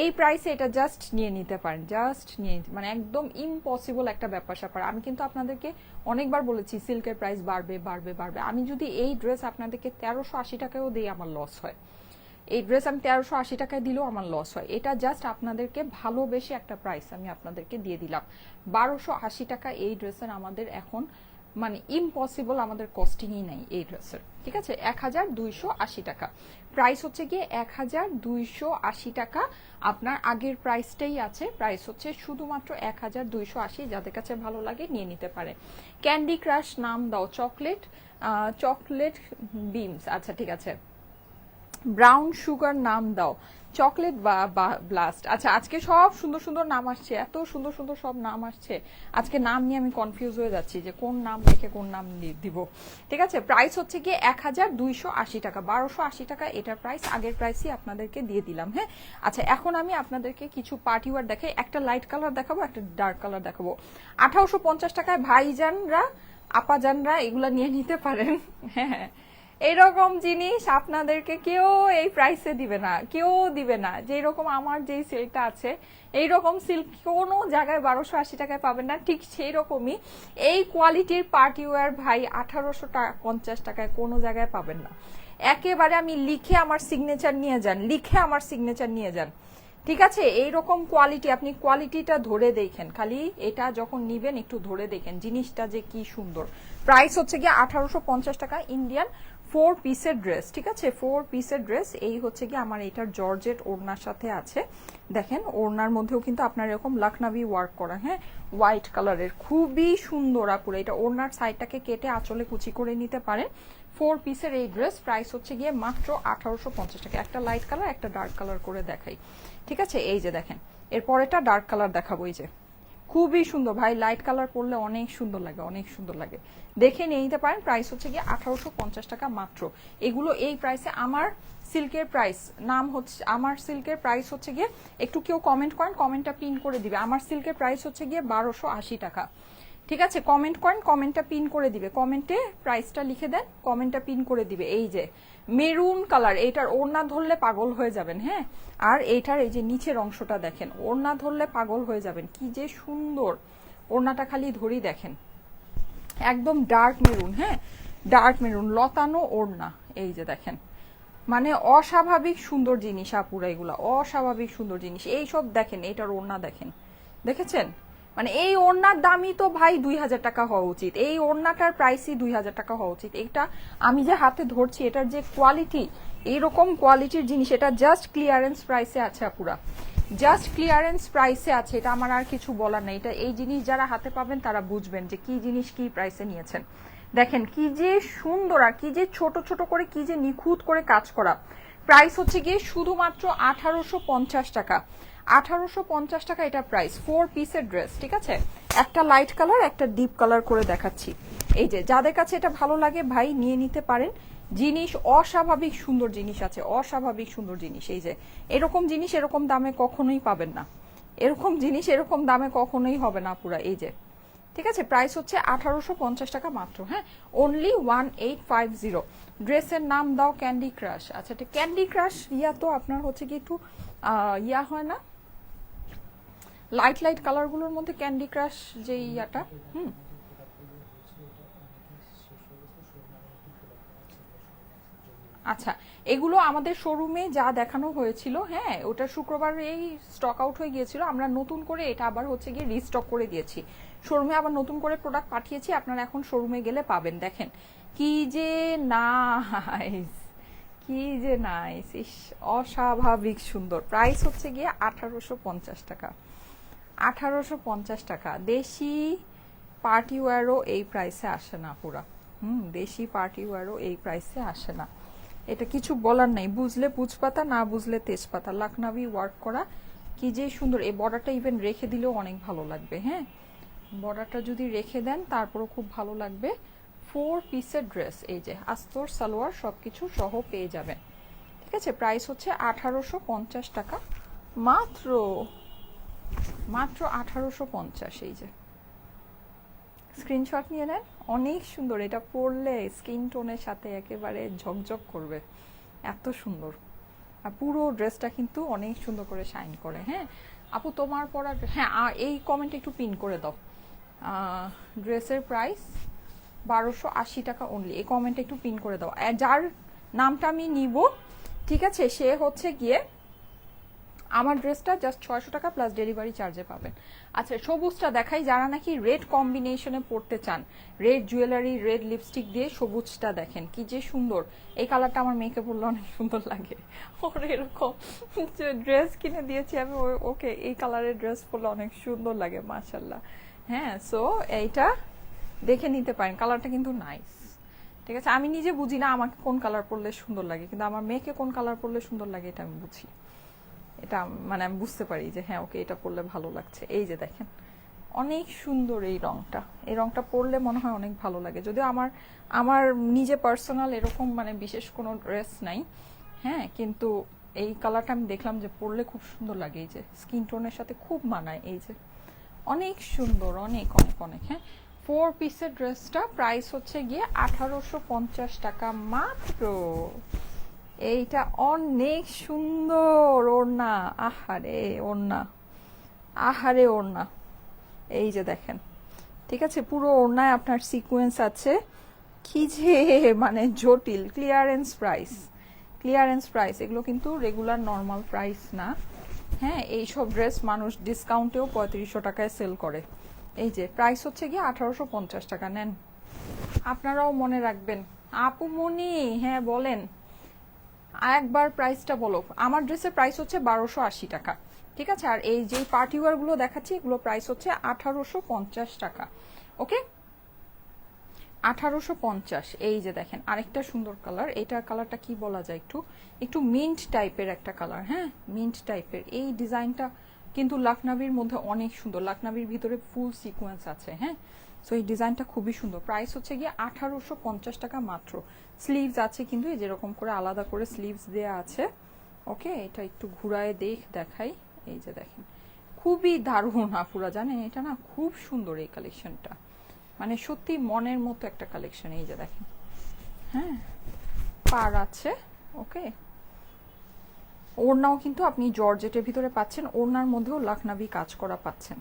এই প্রাইসে, এটা জাস্ট নিয়ে নিতে পারেন, জাস্ট নিয়ে মানে একদম ইম্পসিবল একটা ব্যাপার স্যাপার। আমি কিন্তু আপনাদেরকে অনেকবার বলেছি সিল্কের প্রাইস বাড়বে বাড়বে বাড়বে। আমি যদি এই ড্রেস আপনাদেরকে 1380 টাকায়ও দিই আমার লস হয়, এই ড্রেস আমি 1380 টাকায় দিলেও আমার লস হয়। এটা জাস্ট আপনাদেরকে ভালোবেসে একটা প্রাইস আমি আপনাদেরকে দিয়ে দিলাম। 1280 টাকা এই ড্রেসের আমাদের এখন মানে ইম্পসিবল, আমাদের কস্টিংই নাই এই ড্রেসের, ঠিক আছে? 1280 টাকা প্রাইস হচ্ছে গিয়ে 1280 টাকা। আপনার আগের প্রাইসটাই আছে, প্রাইস হচ্ছে শুধুমাত্র 1280। যাদের কাছে ভালো লাগে নিয়ে নিতে পারে। ক্যান্ডি ক্রাশ নাম দাও, চকলেট চকলেট বিমস, আচ্ছা ঠিক আছে। ব্রাউন সুগার নাম দাও, চকলেট বা ব্লাস্ট। আচ্ছা আজকে সব সুন্দর সুন্দর নাম আসছে, এত সুন্দর সুন্দর সব নাম আসছে, আজকে নাম নিয়ে আমি কনফিউজ হয়ে যাচ্ছি যে কোন নাম রেখে কোন নাম দিব, ঠিক আছে? প্রাইস হচ্ছে গিয়ে 1280 টাকা, 1280 টাকা এটার প্রাইস, আগের প্রাইসই আপনাদেরকে দিয়ে দিলাম। হ্যাঁ, আচ্ছা এখন আমি আপনাদেরকে কিছু পার্টি ওয়্যার দেখাই, একটা লাইট কালার দেখাবো, একটা ডার্ক কালার দেখাবো। 1850 টাকায় ভাইজানরা আপাজানরা এগুলা নিয়ে নিতে পারেন। হ্যাঁ, এরকম জিনিস আপনাদেরকে কেউ এই প্রাইসে দিবে না, কেউ দিবে না। যেই রকম আমার যেই সিল্কটা আছে এইরকম সিল্ক কোনো জায়গায় 1280 টাকায় পাবেন না, ঠিক সেই রকমই এই কোয়ালিটির পার্টি ওয়্যার ভাই 1850 টাকায় কোনো জায়গায় পাবেন না। একেবারে আমি লিখে আমার সিগনেচার নিয়ে যান, লিখে আমার সিগনেচার নিয়ে যান, ঠিক আছে? এইরকম কোয়ালিটি, আপনি কোয়ালিটিটা ধরে দেখেন, খালি এটা যখন নিবেন একটু ধরে দেখেন জিনিসটা যে কি সুন্দর। প্রাইস হচ্ছে গিয়ে 1850 টাকা, ইন্ডিয়ান 4 পিসের ড্রেস, ঠিক আছে? 4 পিসের ড্রেস। এই হচ্ছে গিয়ে আমার এটার জর্জেট ওড়নার সাথে আছে, দেখেন ওড়নার মধ্যেও কিন্তু আপনার এরকম লখনভি ওয়ার্ক করা, হ্যাঁ হোয়াইট কালারের, খুবই সুন্দর আপুরা। এটা ওড়নার সাইডটাকে কেটে আঁচলে কুচি করে নিতে পারেন। 4 পিসের এই ড্রেস প্রাইস হচ্ছে গিয়ে মাত্র 1850 টাকা। একটা লাইট কালার একটা ডার্ক কালার করে দেখাই, ঠিক আছে? এই যে দেখেন, এরপর এটা ডার্ক কালার দেখাবো, এই যে খুবই সুন্দর ভাই, লাইট কালার পরলে অনেক সুন্দর লাগে, অনেক সুন্দর লাগে, দেখে নিয়ে নিতে পারেন। প্রাইস হচ্ছে গিয়ে 1850 টাকা মাত্র। এগুলো এই প্রাইসে আমার সিল্কের প্রাইস নাম হচ্ছে, আমার সিল্কের প্রাইস হচ্ছে গিয়ে, একটু কেউ কমেন্ট করেন, কমেন্টটা পিন করে দিবে। আমার সিল্কের প্রাইস হচ্ছে গিয়ে 1280 টাকা, ঠিক আছে? কমেন্ট করেন, কমেন্টটা পিন করে দিবে, কমেন্টে প্রাইসটা লিখে দেন, কমেন্টটা পিন করে দিবে। এই যে মেরুন কালার, এইটার ওড়না ধরলে পাগল হয়ে যাবেন। হ্যাঁ, আর এইটার এই যে নিচের অংশটা দেখেন, ওড়না ধরলে পাগল হয়ে যাবেন, কি যে সুন্দর ওড়নাটা, খালি ধরি দেখেন, একদম ডার্ক মেরুন। হ্যাঁ, ডার্ক মেরুন লতানো ওড়না, এই যে দেখেন, মানে অস্বাভাবিক সুন্দর জিনিস আপুরা, এগুলা অস্বাভাবিক সুন্দর জিনিস। এই সব দেখেন, এইটার ওড়না দেখেন, দেখেছেন? মানে এই ওড়নার দামই তো ভাই 2000 টাকা হওয়া উচিত, এই ওড়নাটার প্রাইসই 2000 টাকা হওয়া উচিত। এটা আমি যে হাতে ধরছি, এটার যে কোয়ালিটি, এইরকম কোয়ালিটির জিনিস, এটা জাস্ট ক্লিয়ারেন্স প্রাইসে আছে আপুরা, জাস্ট ক্লিয়ারেন্স প্রাইসে আছে। এটা আমার আর কিছু বলার নেই। এটা এই জিনিস যারা হাতে পাবেন তারা বুঝবেন যে কি জিনিস কি প্রাইসে নিয়েছেন। দেখেন কি যে সুন্দর, আর কি যে ছোট ছোট করে, কি যে নিখুঁত করে কাজ করা। প্রাইস হচ্ছে গিয়ে শুধুমাত্র 1850 টাকা, 1850 টাকা এটা প্রাইস। 4 পিসের ড্রেস, ঠিক আছে? একটা লাইট কালার একটা ডিপ কালার করে দেখাচ্ছি। এই যে যাদের কাছে এটা ভালো লাগে ভাই নিয়ে নিতে পারেন। জিনিস অস্বাভাবিক সুন্দর জিনিস আছে, অস্বাভাবিক সুন্দর জিনিস। এই যে এরকম জিনিস এরকম দামে কখনোই পাবেন না, এরকম জিনিস এরকম দামে কখনোই হবে না পুরা। এই যে ঠিক আছে, প্রাইস হচ্ছে 1850 টাকা মাত্র। হ্যাঁ, অনলি 1850। ড্রেসের নাম দাও ক্যান্ডি ক্রাশ। আচ্ছা, ক্যান্ডি ক্রাশ ইয়া তো আপনার হচ্ছে কি একটু ইয়া হয় না, লাইট লাইট কালারগুলোর মধ্যে ক্যান্ডি ক্রাশ যে ইয়াটা। আচ্ছা, এগুলো আমাদের শোরুমে যা দেখানো হয়েছিল, হ্যাঁ ওটা শুক্রবার এই স্টক আউট হয়ে গিয়েছিল। আমরা নতুন করে এটা আবার হচ্ছে গিয়ে রিস্টক করে দিয়েছি শোরুমে, আবার নতুন করে প্রোডাক্ট পাঠিয়েছি। আপনারা এখন শোরুমে গেলে পাবেন। দেখেন কি যে নাইস, কি যে নাইস, ইস অস্বাভাবিক সুন্দর। প্রাইস হচ্ছে গিয়ে 1850 টাকা, 1850 টাকা। দেশি পার্টি ওয়্যারও এই প্রাইসে আসে না পুরা। দেশি পার্টি ওয়্যারও এই প্রাইসে আসে না। এটা কিছু বলার নাই, বুঝলে পুজপাতা, না বুঝলে তেজপাতা। লাখনাভি ওয়ার্ক করা, কি যে সুন্দর। এই বর্ডারটা ইভেন রেখে দিলেও অনেক ভালো লাগবে। হ্যাঁ, বর্ডারটা যদি রেখে দেন তারপরও খুব ভালো লাগবে। 4 পিসের ড্রেস, এই যে আস্তর সালোয়ার সবকিছু সহ পেয়ে যাবেন। ঠিক আছে, প্রাইস হচ্ছে 1850 টাকা মাত্র, মাত্র 1850। এই যে স্ক্রিনশট নিয়ে নেন, অনেক সুন্দর। এটা পরলে স্কিন টোনের সাথে একেবারে ঝকঝক করবে, এত সুন্দর। আর পুরো ড্রেসটা কিন্তু অনেক সুন্দর করে শাইন করে। হ্যাঁ আপু তোমার পরা, হ্যাঁ এই কমেন্ট একটু পিন করে দাও। ড্রেসের প্রাইস 1280 টাকা অনলি, এই কমেন্টে একটু পিন করে দাও। যার নামটা আমি নিব, ঠিক আছে, সে হচ্ছে গিয়ে আমার ড্রেসটা জাস্ট 600 টাকা প্লাস ডেলিভারি চার্জে পাবেন। আচ্ছা, সবুজটা দেখাই, যারা নাকি রেড কম্বিনেশনে পড়তে চান, রেড জুয়েলারি রেড লিপস্টিক দিয়ে সবুজটা দেখেন কি যে সুন্দর। এই কালারটা আমার মেয়েকে পরলে অনেক সুন্দর লাগে। ওর এরকম ড্রেস কিনে দিয়েছি আমি ওকে, এই কালারের ড্রেস পরলে অনেক সুন্দর লাগে মাশাল্লাহ। হ্যাঁ, সো এইটা দেখে নিতে পারেন, কালারটা কিন্তু নাইস। ঠিক আছে, আমি নিজে বুঝি না আমাকে কোন কালার পরলে সুন্দর লাগে, কিন্তু আমার মেয়েকে কোন কালার পরলে সুন্দর লাগে এটা আমি বুঝি। এটা মানে আমি বুঝতে পারি যে হ্যাঁ ওকে এটা পরলে ভালো লাগছে। এই যে দেখেন অনেক সুন্দর এই রংটা, এই রংটা পরলে মনে হয় অনেক ভালো লাগে। যদিও আমার আমার নিজে পার্সোনাল এরকম মানে বিশেষ কোনো ড্রেস নাই, হ্যাঁ, কিন্তু এই কালারটা আমি দেখলাম যে পরলে খুব সুন্দর লাগে। এই যে স্কিন টোনের সাথে খুব মানায়। এই যে অনেক সুন্দর, অনেক অনেক অনেক। হ্যাঁ, 4 পিসের ড্রেসটা প্রাইস হচ্ছে গিয়ে 1850 টাকা মাত্র। এইটা অনেক সুন্দর ওড়না, আহারে ওড়না, আহারে ওড়না। এই যে দেখেন, ঠিক আছে, পুরো ওড়নায় আপনার সিকোয়েন্স আছে, কি যে মানে জটিল। ক্লিয়ারেন্স প্রাইস, ক্লিয়ারেন্স প্রাইস, এগুলো কিন্তু রেগুলার নর্মাল প্রাইস না। হ্যাঁ, এইসব ড্রেস মানুষ ডিসকাউন্টেও 3500 টাকায় সেল করে। এই যে প্রাইস হচ্ছে গিয়ে 1850 টাকা। নেন, আপনারাও মনে রাখবেন। আপু মনি, হ্যাঁ বলেন, একবার প্রাইসটা বলো। আমার ড্রেসের প্রাইস হচ্ছে 1280 টাকা, ঠিক আছে। আর এই যে পার্টি ওয়্যার গুলো দেখাচ্ছি এগুলো প্রাইস হচ্ছে 1850 টাকা। ওকে, 1850। এই যে দেখেন আরেকটা সুন্দর কালার, এটা কালারটা কি বলা যায়, একটু একটু মিন্ট টাইপের একটা কালার। হ্যাঁ, মিন্ট টাইপের এই ডিজাইনটা কিন্তু লাখনাভির মধ্যে অনেক সুন্দর। লাখনাভির ভিতরে ফুল সিকোয়েন্স আছে। হ্যাঁ, সো এই ডিজাইনটা খুবই সুন্দর। প্রাইস হচ্ছে গিয়ে 1850 টাকা মাত্র। স্লিভস আছে কিন্তু এই যেরকম করে আলাদা করে স্লিভস দেয়া আছে। ওকে, এটা একটু ঘুরায় দেখাই। এই যে দেখেন খুবই দারুণ আপুরা, জানেন এটা না খুব সুন্দর এই কালেকশনটা, মানে সত্যি মনের মতো একটা কালেকশন। এই যে দেখেন, হ্যাঁ পার আছে। ওকে, ওড়নাও কিন্তু আপনি জর্জেটের ভিতরে পাচ্ছেন, ওড়নার মধ্যেও লাখনাভি কাজ করা পাচ্ছেন।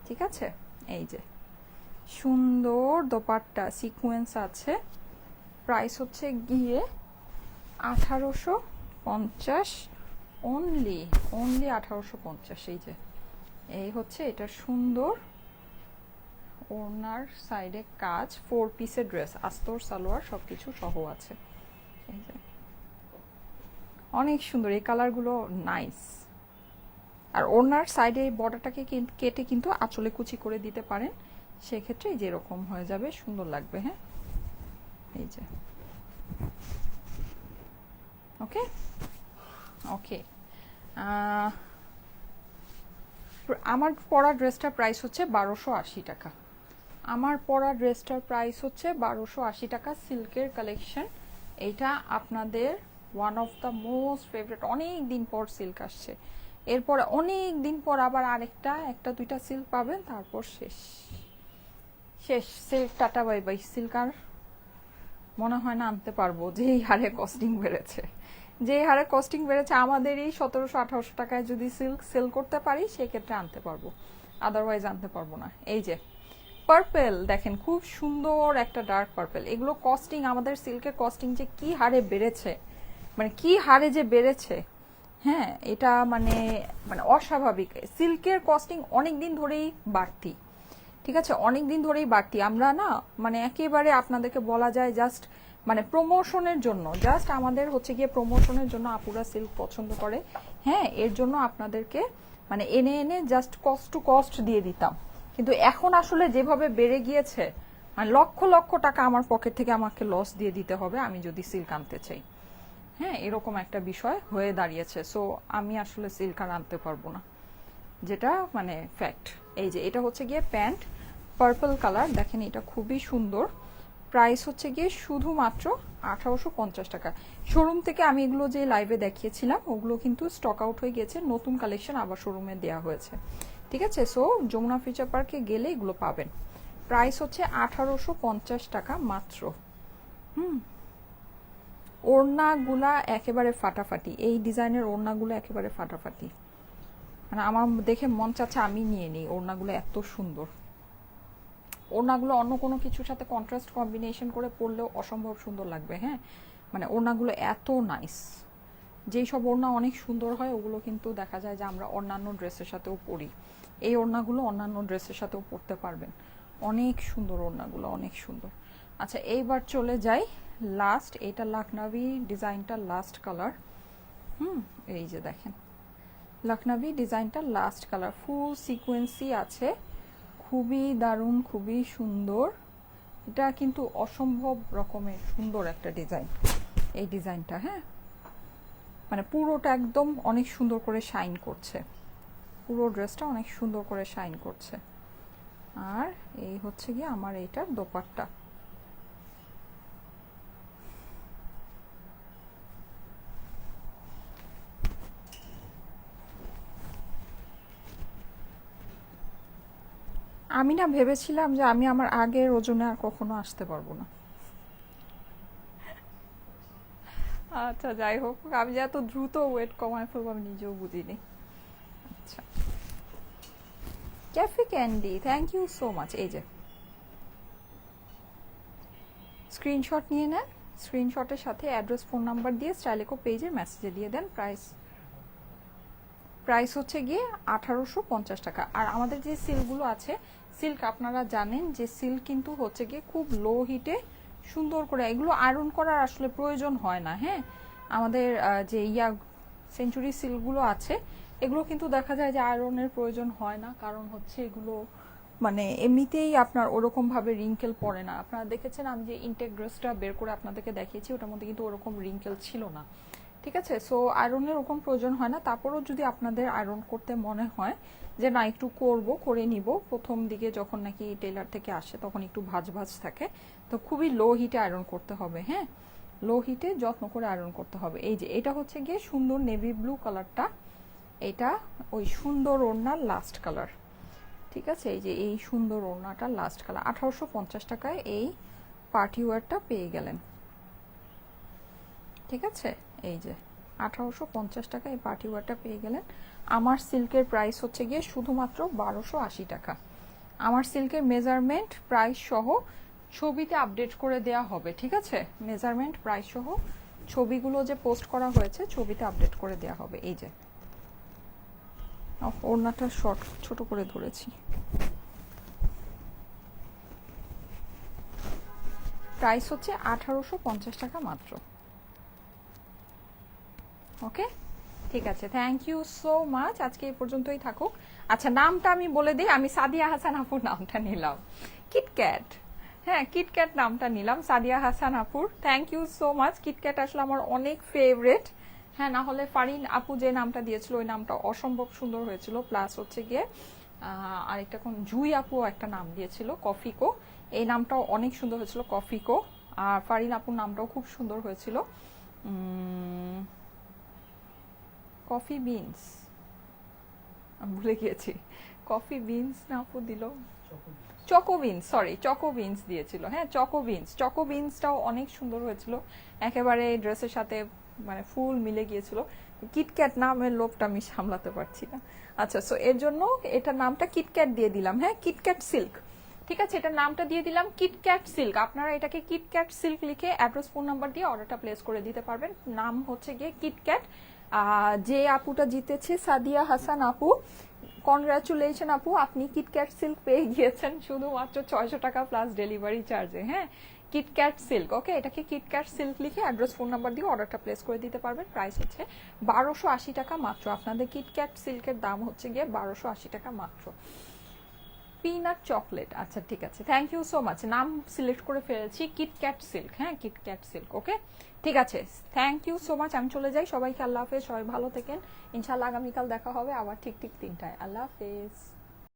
ঠিক আছে, এই যে সুন্দর দোপাট্টা সিকোয়েন্স আছে। প্রাইস হচ্ছে গিয়ে 1850 অনলি, অনলি 1850। এই যে এই হচ্ছে এটা সুন্দর ওড়নার সাইডে কাজ, 4 পিসের ড্রেস, আস্তর সালোয়ার সবকিছু সহ আছে। এই যে অনেক সুন্দর, এই কালারগুলো নাইস। আর ওড়নার সাইডে এই বর্ডারটাকে কেটে কিন্তু আঁচলে কুচি করে দিতে পারেন, সেক্ষেত্রে যেরকম হয়ে যাবে সুন্দর লাগবে। হ্যাঁ, এই যে ওকে ওকে, আমার পরা ড্রেসটার প্রাইস হচ্ছে 1280 টাকা। আমার পরা ড্রেসটার প্রাইস হচ্ছে 1280 টাকা। সিল্কের কালেকশন, এটা আপনাদের one of the most favourite. অনেক দিন পর সিল্ক আসছে, এরপরে অনেক দিন পর আবার একটা দুইটা সিল্ক পাবেন, তারপর শেষ শেষ silk, tata bye bye. Silk আর মনে হয় না আনতে পারবো, যেই হারে কস্টিং বেড়েছে, যে হারে কস্টিং বেড়েছে। আমাদের এই 1700-1800 টাকায় যদি সিল্ক সেল করতে পারি সেক্ষেত্রে আনতে পারবো, আদারওয়াইজ আনতে পারবো না। এই যে পার্পেল দেখেন, খুব সুন্দর একটা ডার্ক পার্পেল। এগুলো কস্টিং, আমাদের সিল্কের কস্টিং যে কি হারে বেড়েছে, মানে কি হারে যে বেড়েছে, হ্যাঁ এটা মানে মানে অস্বাভাবিক। সিল্কের কস্টিং অনেক দিন ধরেই বাড়তি, ঠিক আছে, অনেক দিন ধরেই বাড়তি। আমরা না মানে একেবারে আপনাদেরকে বলা যায় জাস্ট মানে প্রমোশনের জন্য, জাস্ট আমাদের হচ্ছে গিয়ে প্রমোশনের জন্য আপুরা সিল্ক পছন্দ করে, হ্যাঁ এর জন্য আপনাদেরকে মানে এনে এনে জাস্ট কস্ট টু কস্ট দিয়ে দিতাম। কিন্তু এখন আসলে যেভাবে বেড়ে গিয়েছে, মানে লক্ষ লক্ষ টাকা আমার পকেট থেকে আমাকে লস দিয়ে দিতে হবে আমি যদি সিল্ক আনতে চাই, হ্যাঁ এরকম একটা বিষয় হয়ে দাঁড়িয়েছে। সো আমি আসলে সিল্ক আর আনতে পারবো না, যেটা মানে ফ্যাক্ট। এই যে এটা হচ্ছে গিয়ে প্যান্ট, পার্পল কালার, দেখেন এটা খুবই সুন্দর। প্রাইস হচ্ছে গিয়ে শুধুমাত্র 1850 টাকা। শোরুম থেকে আমি এগুলো যে লাইভে দেখিয়েছিলাম ওগুলো কিন্তু স্টক আউট হয়ে গেছে, নতুন কালেকশন আবার শোরুমে দেওয়া হয়েছে, ঠিক আছে। সো যমুনা ফিউচার পার্কে গেলে এগুলো পাবেন। প্রাইস হচ্ছে 1850 টাকা মাত্র। ওড়নাগুলা একেবারে ফাটাফাটি, এই ডিজাইনের ওড়নাগুলো একেবারে ফাটাফাটি, মানে আমার দেখে মন চাচ্ছে আমি নিয়ে নিই। ওড়নাগুলো এত সুন্দর, ওড়নাগুলো অন্য কোনো কিছুর সাথে কন্ট্রাস্ট কম্বিনেশন করে পরলেও অসম্ভব সুন্দর লাগবে, হ্যাঁ মানে ওড়নাগুলো এত নাইস। যেই সব ওড়না অনেক সুন্দর হয় ওগুলো কিন্তু দেখা যায় যে আমরা অন্যান্য ড্রেসের সাথেও পরি, এই ওড়নাগুলো অন্যান্য ড্রেসের সাথেও পরতে পারবেন। অনেক সুন্দর ওড়নাগুলো, অনেক সুন্দর। আচ্ছা এইবার চলে যাই লাস্ট, এটা লখনভি ডিজাইনটা লাস্ট কালার। এই যে দেখেন লখনভি ডিজাইনটা লাস্ট কালার, ফুল সিকোয়েন্সি আছে, খুবই দারুণ, খুবই সুন্দর। এটা কিন্তু অসম্ভব রকমের সুন্দর একটা ডিজাইন এই ডিজাইনটা, হ্যাঁ মানে পুরোটা একদম অনেক সুন্দর করে শাইন করছে, পুরো ড্রেসটা অনেক সুন্দর করে শাইন করছে। আর এই হচ্ছে গিয়ে আমার এইটার দোপাট্টা। আমি না ভেবেছিলাম যে আমি আমার আগের ওজনে আর কখনো আসতে পারবো না। আচ্ছা যাই হোক, আমি যে এত দ্রুত ওয়েট কমায় ফেলবো আমি নিজেও বুঝিনি। আচ্ছা cafe candy, thank you so much. এই যে স্ক্রিনশট নিয়ে নেন, স্ক্রিনশটের সাথে অ্যাড্রেস ফোন নাম্বার দিয়ে স্টাইলেকো পেজের মেসেজে দিয়ে দেন। প্রাইস হচ্ছে গিয়ে 1850 টাকা। আর আমাদের যে সিল্কগুলো আছে, সিল্ক আপনারা জানেন যে সিল্ক কিন্তু হচ্ছে গিয়ে খুব লো হিটে সুন্দর করে, এগুলো আয়রন করার আসলে প্রয়োজন হয় না, হ্যাঁ আমাদের যে সেঞ্চুরি সিল্কগুলো আছে এগুলো কিন্তু দেখা যায় যে আয়রনের প্রয়োজন হয় না, কারণ হচ্ছে এগুলো মানে এমনিতেই আপনার ওরকম ভাবে রিঙ্কেল পড়ে না। আপনারা দেখেছেন আমি যে ইনটেক ড্রেসটা বের করে আপনাদেরকে দেখিয়েছি ওটার মধ্যে কিন্তু ওরকম রিঙ্কেল ছিল না, ঠিক আছে। সো আয়রনের ওরকম প্রয়োজন হয় না। তারপরেও যদি আপনাদের আয়রন করতে মনে হয় যে না একটু করে নিব, প্রথম দিকে যখন নাকি টেলার থেকে আসে তখন একটু ভাজ ভাজ থাকে, তো খুবই লো হিটে আয়রন করতে হবে, হ্যাঁ লো হিটে যত্ন করে আয়রন করতে হবে। এই যে এটা হচ্ছে গিয়ে সুন্দর নেভি ব্লু কালারটা, এটা ওই সুন্দর ওড়নার লাস্ট কালার, ঠিক আছে। এই যে এই সুন্দর ওড়নাটা লাস্ট কালার, 1850 টাকায় এই পার্টি ওয়্যারটা পেয়ে গেলেন, ঠিক আছে। এই যে 1850 টাকা এই পার্টি ওয়্যারটা পেয়ে গেলেন। আমার সিল্কের প্রাইস হচ্ছে গিয়ে শুধুমাত্র 1280 টাকা। আমার সিল্কের মেজারমেন্ট প্রাইস সহ ছবিতে আপডেট করে দেয়া হবে, ঠিক আছে, মেজারমেন্ট প্রাইস সহ ছবিগুলো যে পোস্ট করা হয়েছে ছবিতে আপডেট করে দেয়া হবে। এই যে ওড়নাটা শর্ট ছোট করে ধরেছি। প্রাইস হচ্ছে 1850 টাকা মাত্র। ওকে ঠিক আছে, থ্যাংক ইউ সো মাচ, আজকে এই পর্যন্তই থাকুক। আচ্ছা নামটা আমি বলে দিই, আমি সাদিয়া হাসান আপুর নামটা নিলাম, কিটক্যাট, হ্যাঁ কিটক্যাট নামটা নিলাম, সাদিয়া হাসান আপুর। Thank you so much. KitKat আসলে আমার অনেক ফেভারেট, হ্যাঁ, না হলে ফারিন আপু যে নামটা দিয়েছিল ওই নামটা অসম্ভব সুন্দর হয়েছিল, প্লাস হচ্ছে গিয়ে আরেকটা কোন জুই আপু একটা নাম দিয়েছিল কফিকো, এই নামটাও অনেক সুন্দর হয়েছিল কফিকো। আর ফারিন আপুর নামটাও খুব সুন্দর হয়েছিল, কফি বিনস, আমি ভুলে গিয়েছি, কফি বিনস না আপু দিল, চকোবিনস, সরি চকোবিনস দিয়েছিল, হ্যাঁ চকোবিনস, চকোবিনসটাও অনেক সুন্দর হয়েছিল, একেবারে ড্রেসের সাথে মানে ফুল মিলে গিয়েছিল। কিটক্যাট নামের লোভটা আমি সামলাতে পারছি না। আচ্ছা, সো এর জন্য এটার নামটা কিটক্যাট দিয়ে দিলাম, হ্যাঁ কিটক্যাট সিল্ক। ঠিক আছে, এটার নামটা দিয়ে দিলাম কিটক্যাট সিল্ক। আপনারা এটাকে কিটক্যাট সিল্ক লিখে অ্যাড্রেস ফোন নাম্বার দিয়ে অর্ডারটা প্লেস করে দিতে পারবেন। নাম হচ্ছে গিয়ে কিটক্যাট। যে আপুটা জিতেছে সাদিয়া হাসান আপু, কনগ্রাচুলেশন আপু, আপনি কিটক্যাট সিল্ক পেয়ে গিয়েছেন শুধুমাত্র 600 টাকা প্লাস ডেলিভারি চার্জে। হ্যাঁ, কিটক্যাট সিল্ক, ওকে, এটাকে কিটক্যাট সিল্ক লিখে অ্যাড্রেস ফোন নাম্বার দিয়ে অর্ডারটা প্লেস করে দিতে পারবেন। প্রাইস হচ্ছে 1280 টাকা মাত্র। আপনাদের কিটক্যাট সিল্কের দাম হচ্ছে গিয়ে 1280 টাকা মাত্র। পিনাট চকলেট, আচ্ছা ঠিক আছে, থ্যাংক ইউ সো মাচ, নাম সিলেক্ট করে ফেলেছি কিটক্যাট সিল্ক, হ্যাঁ কিটক্যাট সিল্ক, ওকে ঠিক আছে, থ্যাংক ইউ সো মাচ। আমি চলে যাই, সবাইকে আল্লাহ হাফেজ, সবাই ভালো থাকেন, ইনশাল্লাহ আগামীকাল দেখা হবে আবার ঠিক 3টায়। আল্লাহ হাফেজ।